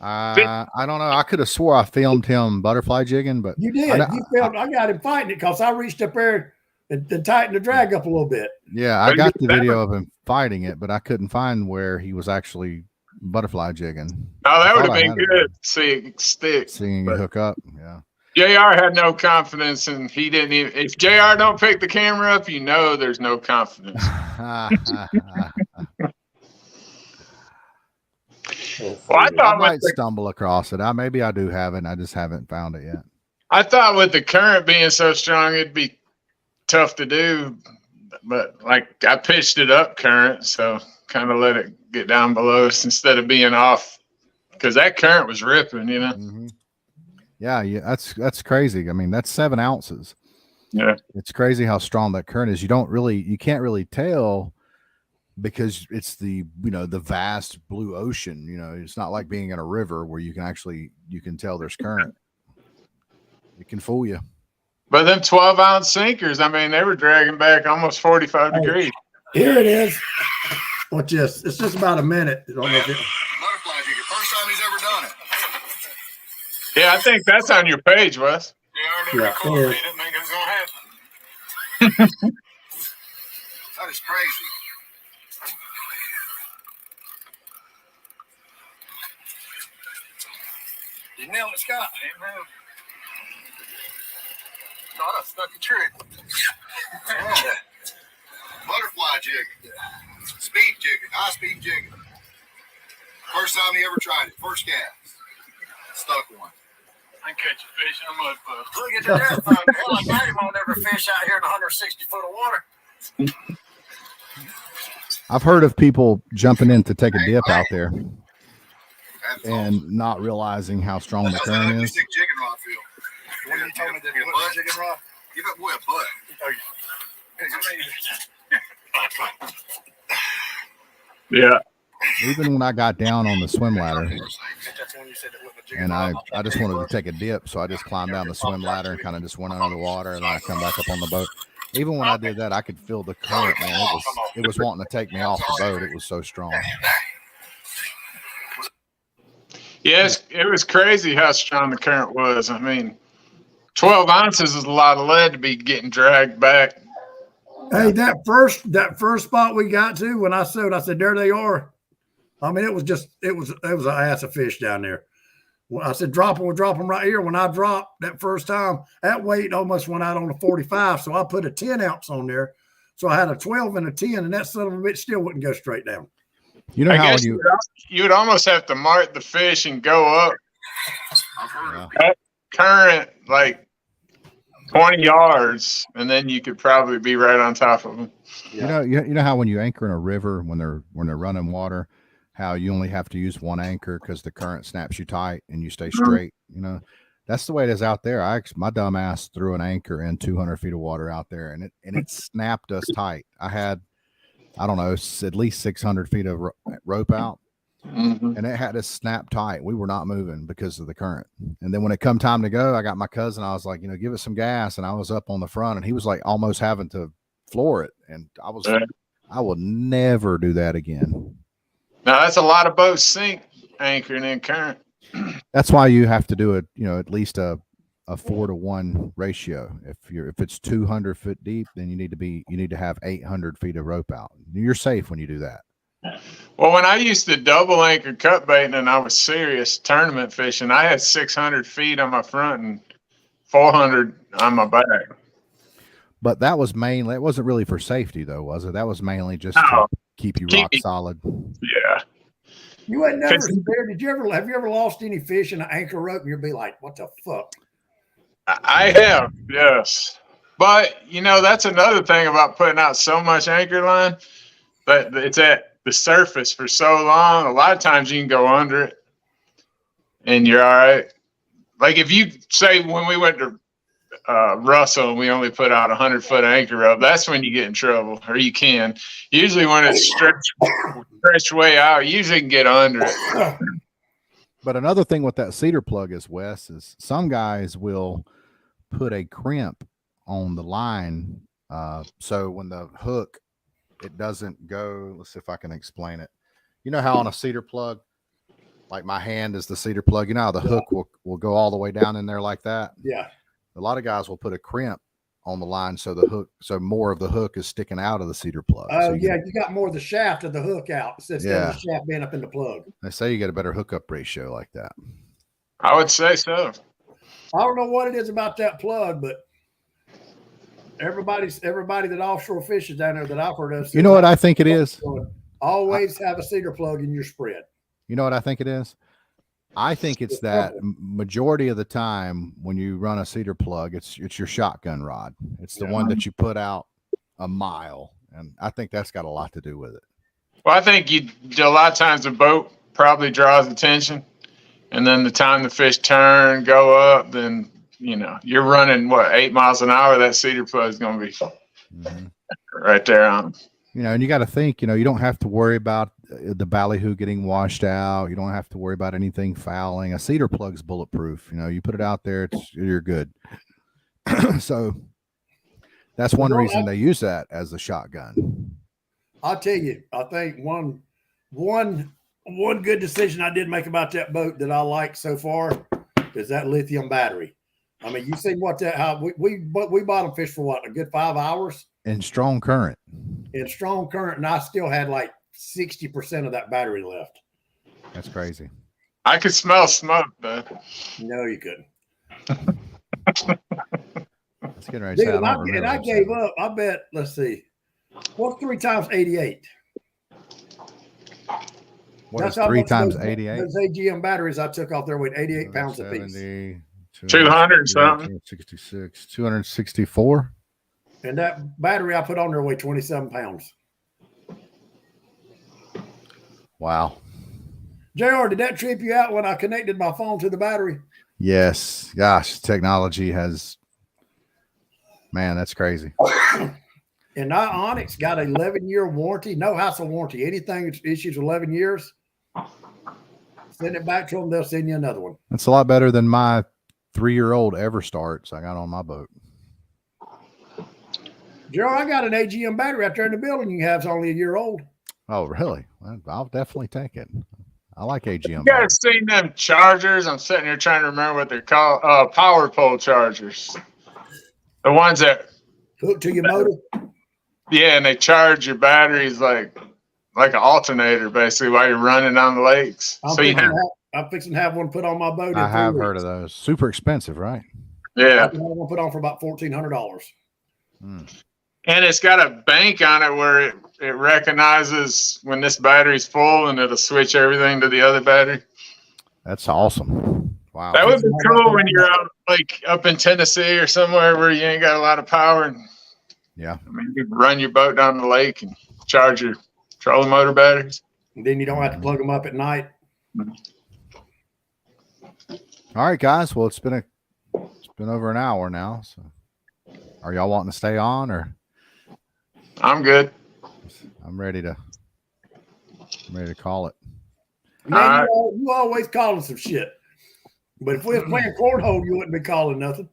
I don't know. I could have swore I filmed him butterfly jigging, but You did. You filmed. I got him fighting it because I reached up there and tightened the drag up a little bit. yeah, I got the video of him fighting it, but I couldn't find where he was actually butterfly jigging. Oh, that would have been good. See it stick. Seeing you hook up. Yeah. JR had no confidence, and he didn't even. If JR don't pick the camera up, you know there's no confidence. Well, I might stumble across it. Maybe I do have it. I just haven't found it yet. I thought with the current being so strong, it'd be tough to do, but like I pitched it up current, so kind of let it get down below us instead of being off, because that current was ripping, you know. Mm-hmm. Yeah, that's crazy. I mean, that's 7 ounces. Yeah, it's crazy how strong that current is. You can't really tell because it's the vast blue ocean. It's not like being in a river where you can tell there's current. It can fool you. But them 12-ounce sinkers, I mean, they were dragging back almost 45 degrees. Here it is. Watch this. It's just about a minute. I don't know if Butterfly jigger. First time he's ever done it. Yeah, I think that's on your page, Wes. Yeah, recorded. Didn't think it was gonna happen. That is crazy. You nailed it, Scott. Amen. Thought I stuck a trick. Yeah. Butterfly jig. Speed jigging. High speed jigging. First time he ever tried it. First cast. Stuck one. I catch a fish in a mud puddle. Look at the depth on it. Hell, I got him on every fish out here in 160 foot of water. I've heard of people jumping in to take a dip out there and not realizing how strong the current is. Jigging rod feel. When you told me that it was a jigging rod, give that boy a butt. Yeah. Even when I got down on the swim ladder and I just wanted to take a dip, so I just climbed down the swim ladder and kind of just went under the water, and then I come back up on the boat. Even when I did that, I could feel the current, man. It was wanting to take me off the boat. It was so strong. Yes, it was crazy how strong the current was. I mean, 12 ounces is a lot of lead to be getting dragged back. Hey, that first spot we got to, when I said, there they are. I mean, it was an ass of fish down there. Well, I said, drop them right here. When I dropped that first time, that weight almost went out on a 45. So I put a 10 ounce on there. So I had a 12 and a 10, and that son of a bitch still wouldn't go straight down. You know I how guess you'd almost have to mark the fish and go up that current like 20 yards, and then you could probably be right on top of them. You know how when you anchor in a river when they're running water, how you only have to use one anchor because the current snaps you tight and you stay straight. You know, that's the way it is out there. My dumb ass threw an anchor in 200 feet of water out there, and it snapped us tight. I had, I don't know, at least 600 feet of rope out. And it had us snap tight. We were not moving because of the current. And then when it come time to go, I got my cousin. I was like, give it some gas. And I was up on the front, and he was like almost having to floor it. And I will never do that again. Now that's a lot of boats sink anchoring in current. That's why you have to do it, at least a 4-to-1 ratio. If it's 200 foot deep, then you need to have 800 feet of rope out. You're safe when you do that. Well, when I used to double anchor cut baiting and I was serious tournament fishing, I had 600 feet on my front and 400 on my back. But that was mainly, it wasn't really for safety though, was it? That was mainly just to keep you rock solid. Yeah. You ain't never scared. Have you ever lost any fish in an anchor rope and you'd be like, what the fuck? I have, yes. But that's another thing about putting out so much anchor line, that it's at the surface for so long. A lot of times you can go under it and you're all right. Like if you say when we went to Russell and we only put out 100-foot anchor up, that's when you get in trouble, or you can. Usually when it's stretched way out, you usually can get under it. But another thing with that cedar plug is, Wes, is some guys will put a crimp on the line. So when the hook, it doesn't go. Let's see if I can explain it. You know how on a cedar plug, like my hand is the cedar plug, how the hook will go all the way down in there like that? Yeah. A lot of guys will put a crimp on the line so more of the hook is sticking out of the cedar plug. Oh, you got more of the shaft of the hook out instead of the shaft being up in the plug. They say you get a better hookup ratio like that. I would say so. I don't know what it is about that plug, but everybody that offshore fishes down there that I've heard of. You know what I think it is? Always have a cedar plug in your spread. You know what I think it is? I think it's that majority of the time when you run a cedar plug, it's your shotgun rod. It's the one that you put out a mile. And I think that's got a lot to do with it. Well, I think a lot of times the boat probably draws attention. And then the time the fish turn, go up, then, you're running 8 miles an hour. That cedar plug is going to be right there on. And you got to think, you don't have to worry about the ballyhoo getting washed out. You don't have to worry about anything fouling. A cedar plug's bulletproof. You put it out there, you're good. So that's one reason they use that as a shotgun. I'll tell you, I think one good decision I did make about that boat that I like so far is that lithium battery. I mean, you see how we bottom fish for a good 5 hours in strong current. And I still had like 60% of that battery left. That's crazy. I could smell smoke, though. No, you couldn't. That's getting ready. Dude, I gave up. I bet. Let's see. What's 3 times 88? What is 3 times 88? Those AGM batteries I took off there weighed 88 pounds a piece. 200 something. 266, 264. And that battery I put on there weighed 27 pounds. Wow. JR, did that trip you out when I connected my phone to the battery? Yes. Gosh, technology has, man, that's crazy. And our Onyx got an 11-year warranty, no hassle warranty. Anything that's issues 11 years, send it back to them. They'll send you another one. That's a lot better than my 3-year-old EverStarts I got on my boat. JR, I got an AGM battery out there in the building you have. It's only a year old. Oh, really? Well, I'll definitely take it. I like AGM. You guys seen them chargers? I'm sitting here trying to remember what they're called. Power pole chargers. The ones that hook to your motor. Yeah, and they charge your batteries like an alternator, basically, while you're running down the lakes. I'm fixing to have one put on my boat. I have heard of those. Super expensive, right? Yeah. I have one put on for about $1,400. And it's got a bank on it where it recognizes when this battery's full and it'll switch everything to the other battery. That's awesome. Wow. That would be cool when you're out like up in Tennessee or somewhere where you ain't got a lot of power. And, yeah. I mean, you can run your boat down the lake and charge your trolling motor batteries. And then you don't have to plug them up at night. All right, guys. Well, it's been over an hour now. So, are y'all wanting to stay on, or I'm good. I'm ready to call it. Man, you always calling some shit. But if we was playing cornhole, you wouldn't be calling nothing.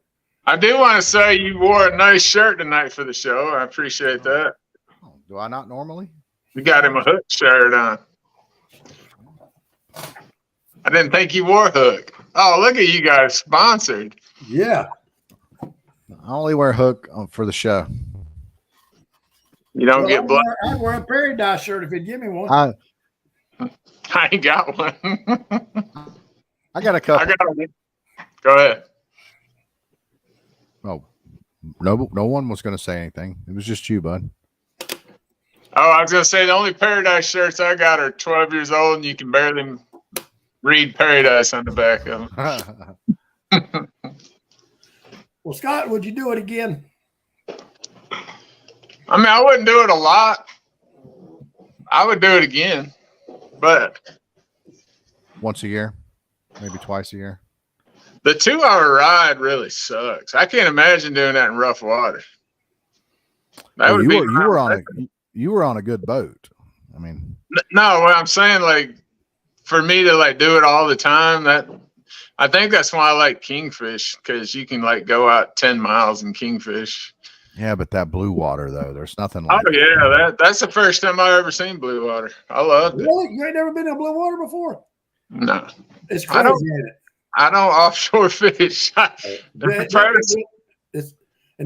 I do want to say you wore a nice shirt tonight for the show. I appreciate that. Oh, do I not normally? You got him a Hook shirt on. I didn't think you wore Hook. Oh, look at you guys sponsored. Yeah. I only wear Hook for the show. You don't get blood. I'd wear a Paradise shirt if you'd give me one. I ain't got one. I got a couple. I got one. Go ahead. Oh, no one was going to say anything. It was just you, bud. Oh, I was going to say the only Paradise shirts I got are 12 years old, and you can barely read Paradise on the back of them. Well, Scott, would you do it again? I mean, I wouldn't do it a lot. I would do it again, but Once a year, maybe twice a year. the 2-hour ride really sucks. I can't imagine doing that in rough water. That Well, would be you were on a good boat. I mean, no. What I'm saying, like, for me to like do it all the time, that I think that's why I like Kingfish, because you can like go out 10 miles in Kingfish. yeah, but that blue water though, there's nothing like. Oh yeah, that's the first time I've ever seen blue water. I loved it. Really? You ain't never been in blue water before? No, It's I crazy, don't- ain't it? I don't offshore fish. And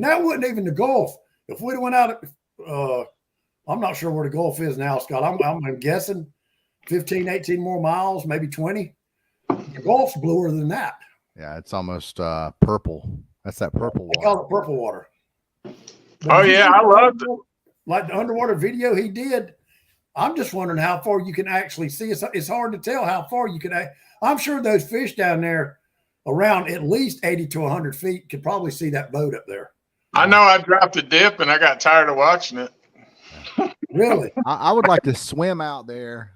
that wasn't even the Gulf. If we'd have went out, I'm not sure where the Gulf is now, Scott. I'm guessing 15, 18 more miles, maybe 20. The Gulf's bluer than that. Yeah, it's almost purple. That's that purple They water. call it purple water. Oh yeah, I loved it. Like the underwater video he did. I'm just wondering how far you can actually see. It's hard to tell how far you can. I'm sure those fish down there around at least 80 to 100 feet could probably see that boat up there. I know I dropped a dip and I got tired of watching it. Really? I would like to swim out there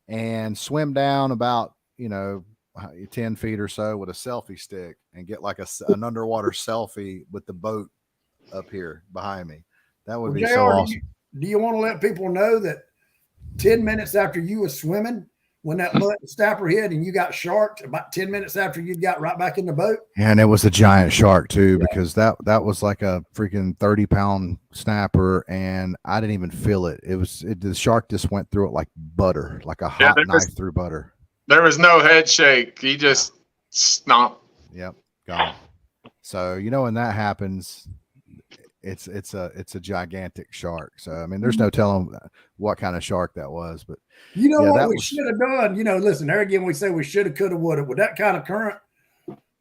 and swim down about 10 feet or so with a selfie stick and get like an underwater selfie with the boat up here behind me. That would be JR, so awesome. Do you want to let people know that 10 minutes after you was swimming, when that snapper hit and you got sharked, about 10 minutes after you got right back in the boat? And it was a giant shark too, because that was like a freaking 30-pound snapper, and I didn't even feel it. The shark just went through it like butter, like a hot knife through butter. There was no head shake. He just stomped. Yep, got it. So when that happens, it's a gigantic shark. So I mean, there's no telling what kind of shark that was, but What we should have done. Listen, there again, we say we should have, could have, would have. With that kind of current,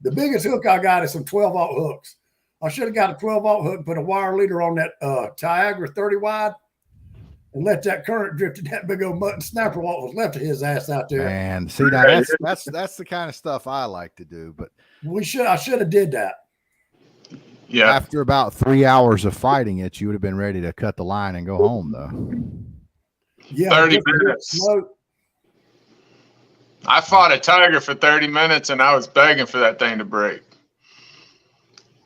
the biggest hook I got is some 12-aught hooks. I should have got a 12-aught hook, put a wire leader on that Tiagra 30 wide, and let that current drift to that big old mutton snapper what was left of his ass out there. And see, now that's the kind of stuff I like to do. But I should have did that. Yeah. After about 3 hours of fighting it, you would have been ready to cut the line and go home, though. Yeah, 30 minutes. I fought a tiger for 30 minutes and I was begging for that thing to break.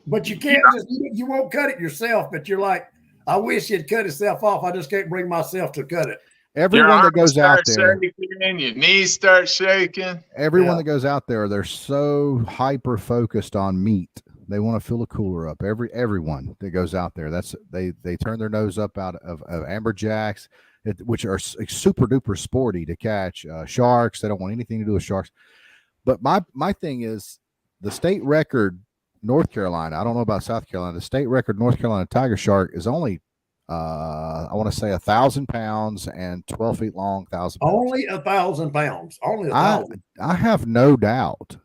But you can't you won't cut it yourself, but you're like, I wish it'd cut itself off. I just can't bring myself to cut it. Everyone that goes out there, shaking, your knees start shaking. everyone that goes out there, they're so hyper focused on meat. They want to fill a cooler up. Everyone that goes out there, they turn their nose up out of amberjacks, which are super duper sporty to catch. Sharks, they don't want anything to do with sharks. But my thing is the state record North Carolina. I don't know about South Carolina. The state record North Carolina tiger shark is only I want to say 1,000 pounds and 12 feet long. 1,000 pounds. Only 1,000 pounds. Only 1,000. I have no doubt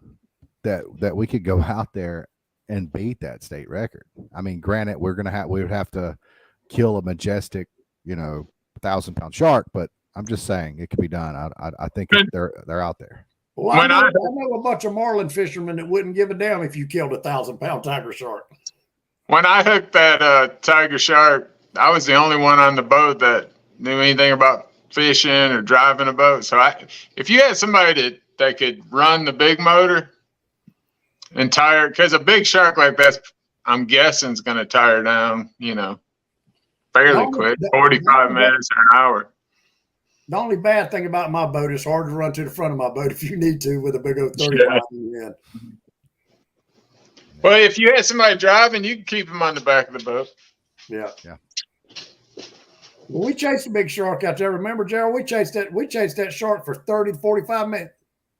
that we could go out there and beat that state record. I mean, granted, we would have to kill a majestic, 1,000-pound shark, but I'm just saying it could be done. I think they're out there. Well, I know a bunch of marlin fishermen that wouldn't give a damn if you killed a 1,000-pound tiger shark. When I hooked that tiger shark, I was the only one on the boat that knew anything about fishing or driving a boat. So if you had somebody that could run the big motor and tire, because a big shark like that, I'm guessing is going to tire down, fairly quick, 45 minutes or an hour. The only bad thing about my boat is hard to run to the front of my boat if you need to with a big old 35 in your hand. Well, if you had somebody driving, you can keep them on the back of the boat. Yeah. Yeah. Well, we chased a big shark out there. Remember, Gerald? We chased that shark for 30 to 45 minutes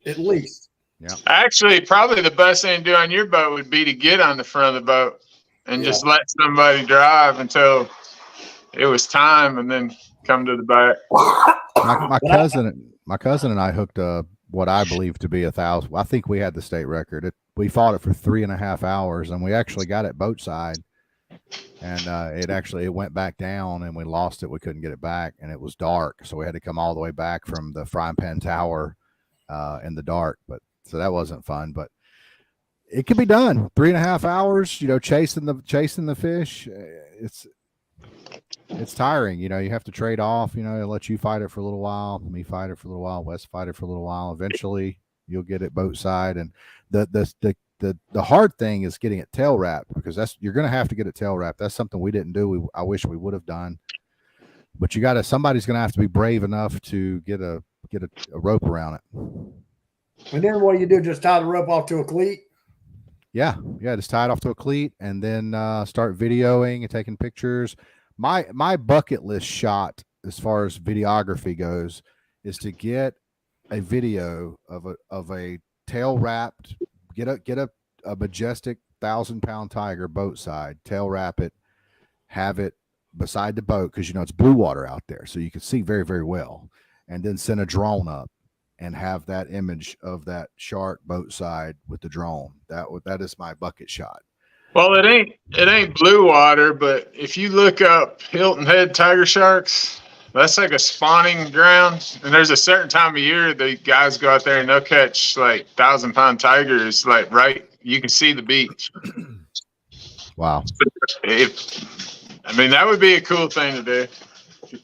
at least. Yeah. Actually, probably the best thing to do on your boat would be to get on the front of the boat and just let somebody drive until it was time, and then come to the back. My cousin and I hooked what I believe to be 1,000. I think we had the state record. We fought it for 3.5 hours, and we actually got it boat side. And it went back down, and we lost it. We couldn't get it back, and it was dark, so we had to come all the way back from the frying pan tower in the dark. But so that wasn't fun, but it can be done. 3.5 hours, chasing the fish. It's tiring. You have to trade off. Let you fight it for a little while, me fight it for a little while, Wes fight it for a little while. Eventually, you'll get it boat side, and the hard thing is getting it tail wrapped, because you're going to have to get it tail wrapped. That's something we didn't do. I wish we would have done, but somebody's going to have to be brave enough to get a rope around it. And then what do you do? Just tie the rope off to a cleat? Yeah. Just tie it off to a cleat, and then start videoing and taking pictures. My bucket list shot, as far as videography goes, is to get a video of a tail wrapped. Get a majestic 1,000-pound tiger boat side, tail wrap it, have it beside the boat, because it's blue water out there, so you can see very, very well, and then send a drone up and have that image of that shark boat side with the drone. That is my bucket shot. Well, it ain't blue water, but if you look up Hilton Head tiger sharks, that's like a spawning ground. And there's a certain time of year the guys go out there and they'll catch like 1,000-pound tigers, you can see the beach. Wow. That would be a cool thing to do.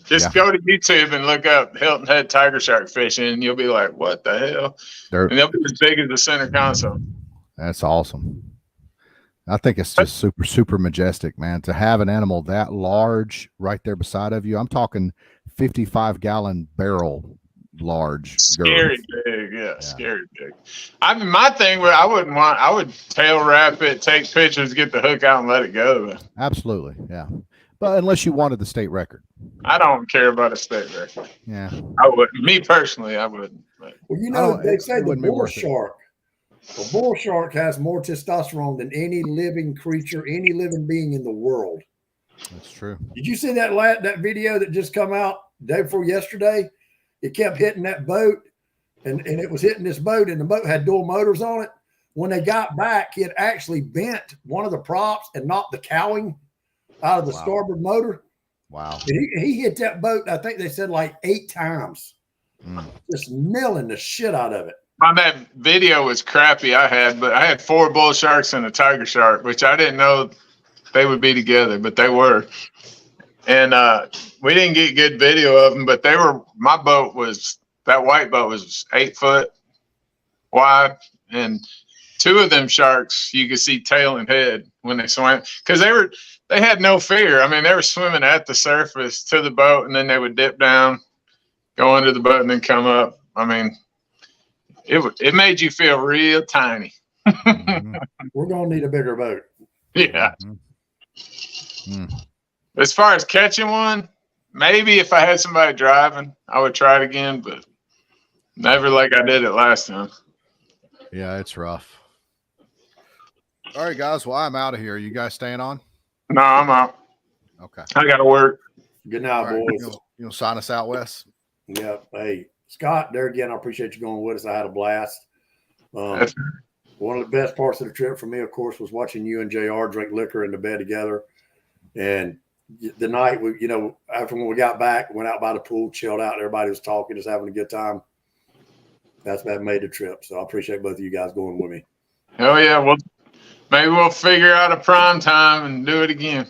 Just go to YouTube and look up Hilton Head tiger shark fishing, and you'll be like, what the hell? And they'll be as big as the center console. That's awesome. I think it's just super, super majestic, man, to have an animal that large right there beside of you. I'm talking 55-gallon barrel large. Scary big, yeah, scary big. My thing where I would tail wrap it, take pictures, get the hook out, and let it go. Absolutely, yeah. But unless you wanted the state record. I don't care about a state record. Yeah. I wouldn't. Me personally, I wouldn't. But. Well, they say the bull shark. A bull shark has more testosterone than any living creature, any living being in the world. That's true. Did you see that video that just come out day before yesterday? It kept hitting that boat, and it was hitting this boat, and the boat had dual motors on it. When they got back, it actually bent one of the props and knocked the cowling out of the starboard motor. Wow. And he hit that boat, I think they said like 8 times. Just milling the shit out of it. That video was crappy but I had 4 bull sharks and a tiger shark, which I didn't know they would be together, but they were. And we didn't get good video of them, but that white boat was 8 foot wide, and 2 of them sharks you could see tail and head when they swam, because they had no fear. They were swimming at the surface to the boat, and then they would dip down, go under the boat, and then come up. It made you feel real tiny. We're gonna need a bigger boat. Yeah. As far as catching one, maybe if I had somebody driving, I would try it again, but never like I did it last time. Yeah, it's rough. All right, guys. Well, I'm out of here. You guys staying on? No, I'm out. Okay. I got to work. Good night, boys. You sign us out, Wes? Yeah. Hey, Scott, there again, I appreciate you going with us. I had a blast. One of the best parts of the trip for me, of course, was watching you and JR drink liquor in the bed together. And the night, after when we got back, went out by the pool, chilled out. Everybody was talking, just having a good time. That made the trip. So I appreciate both of you guys going with me. Oh, yeah. Well, maybe we'll figure out a prime time and do it again.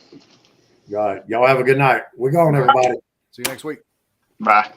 All right. Y'all have a good night. We're going, everybody. See you next week. Bye.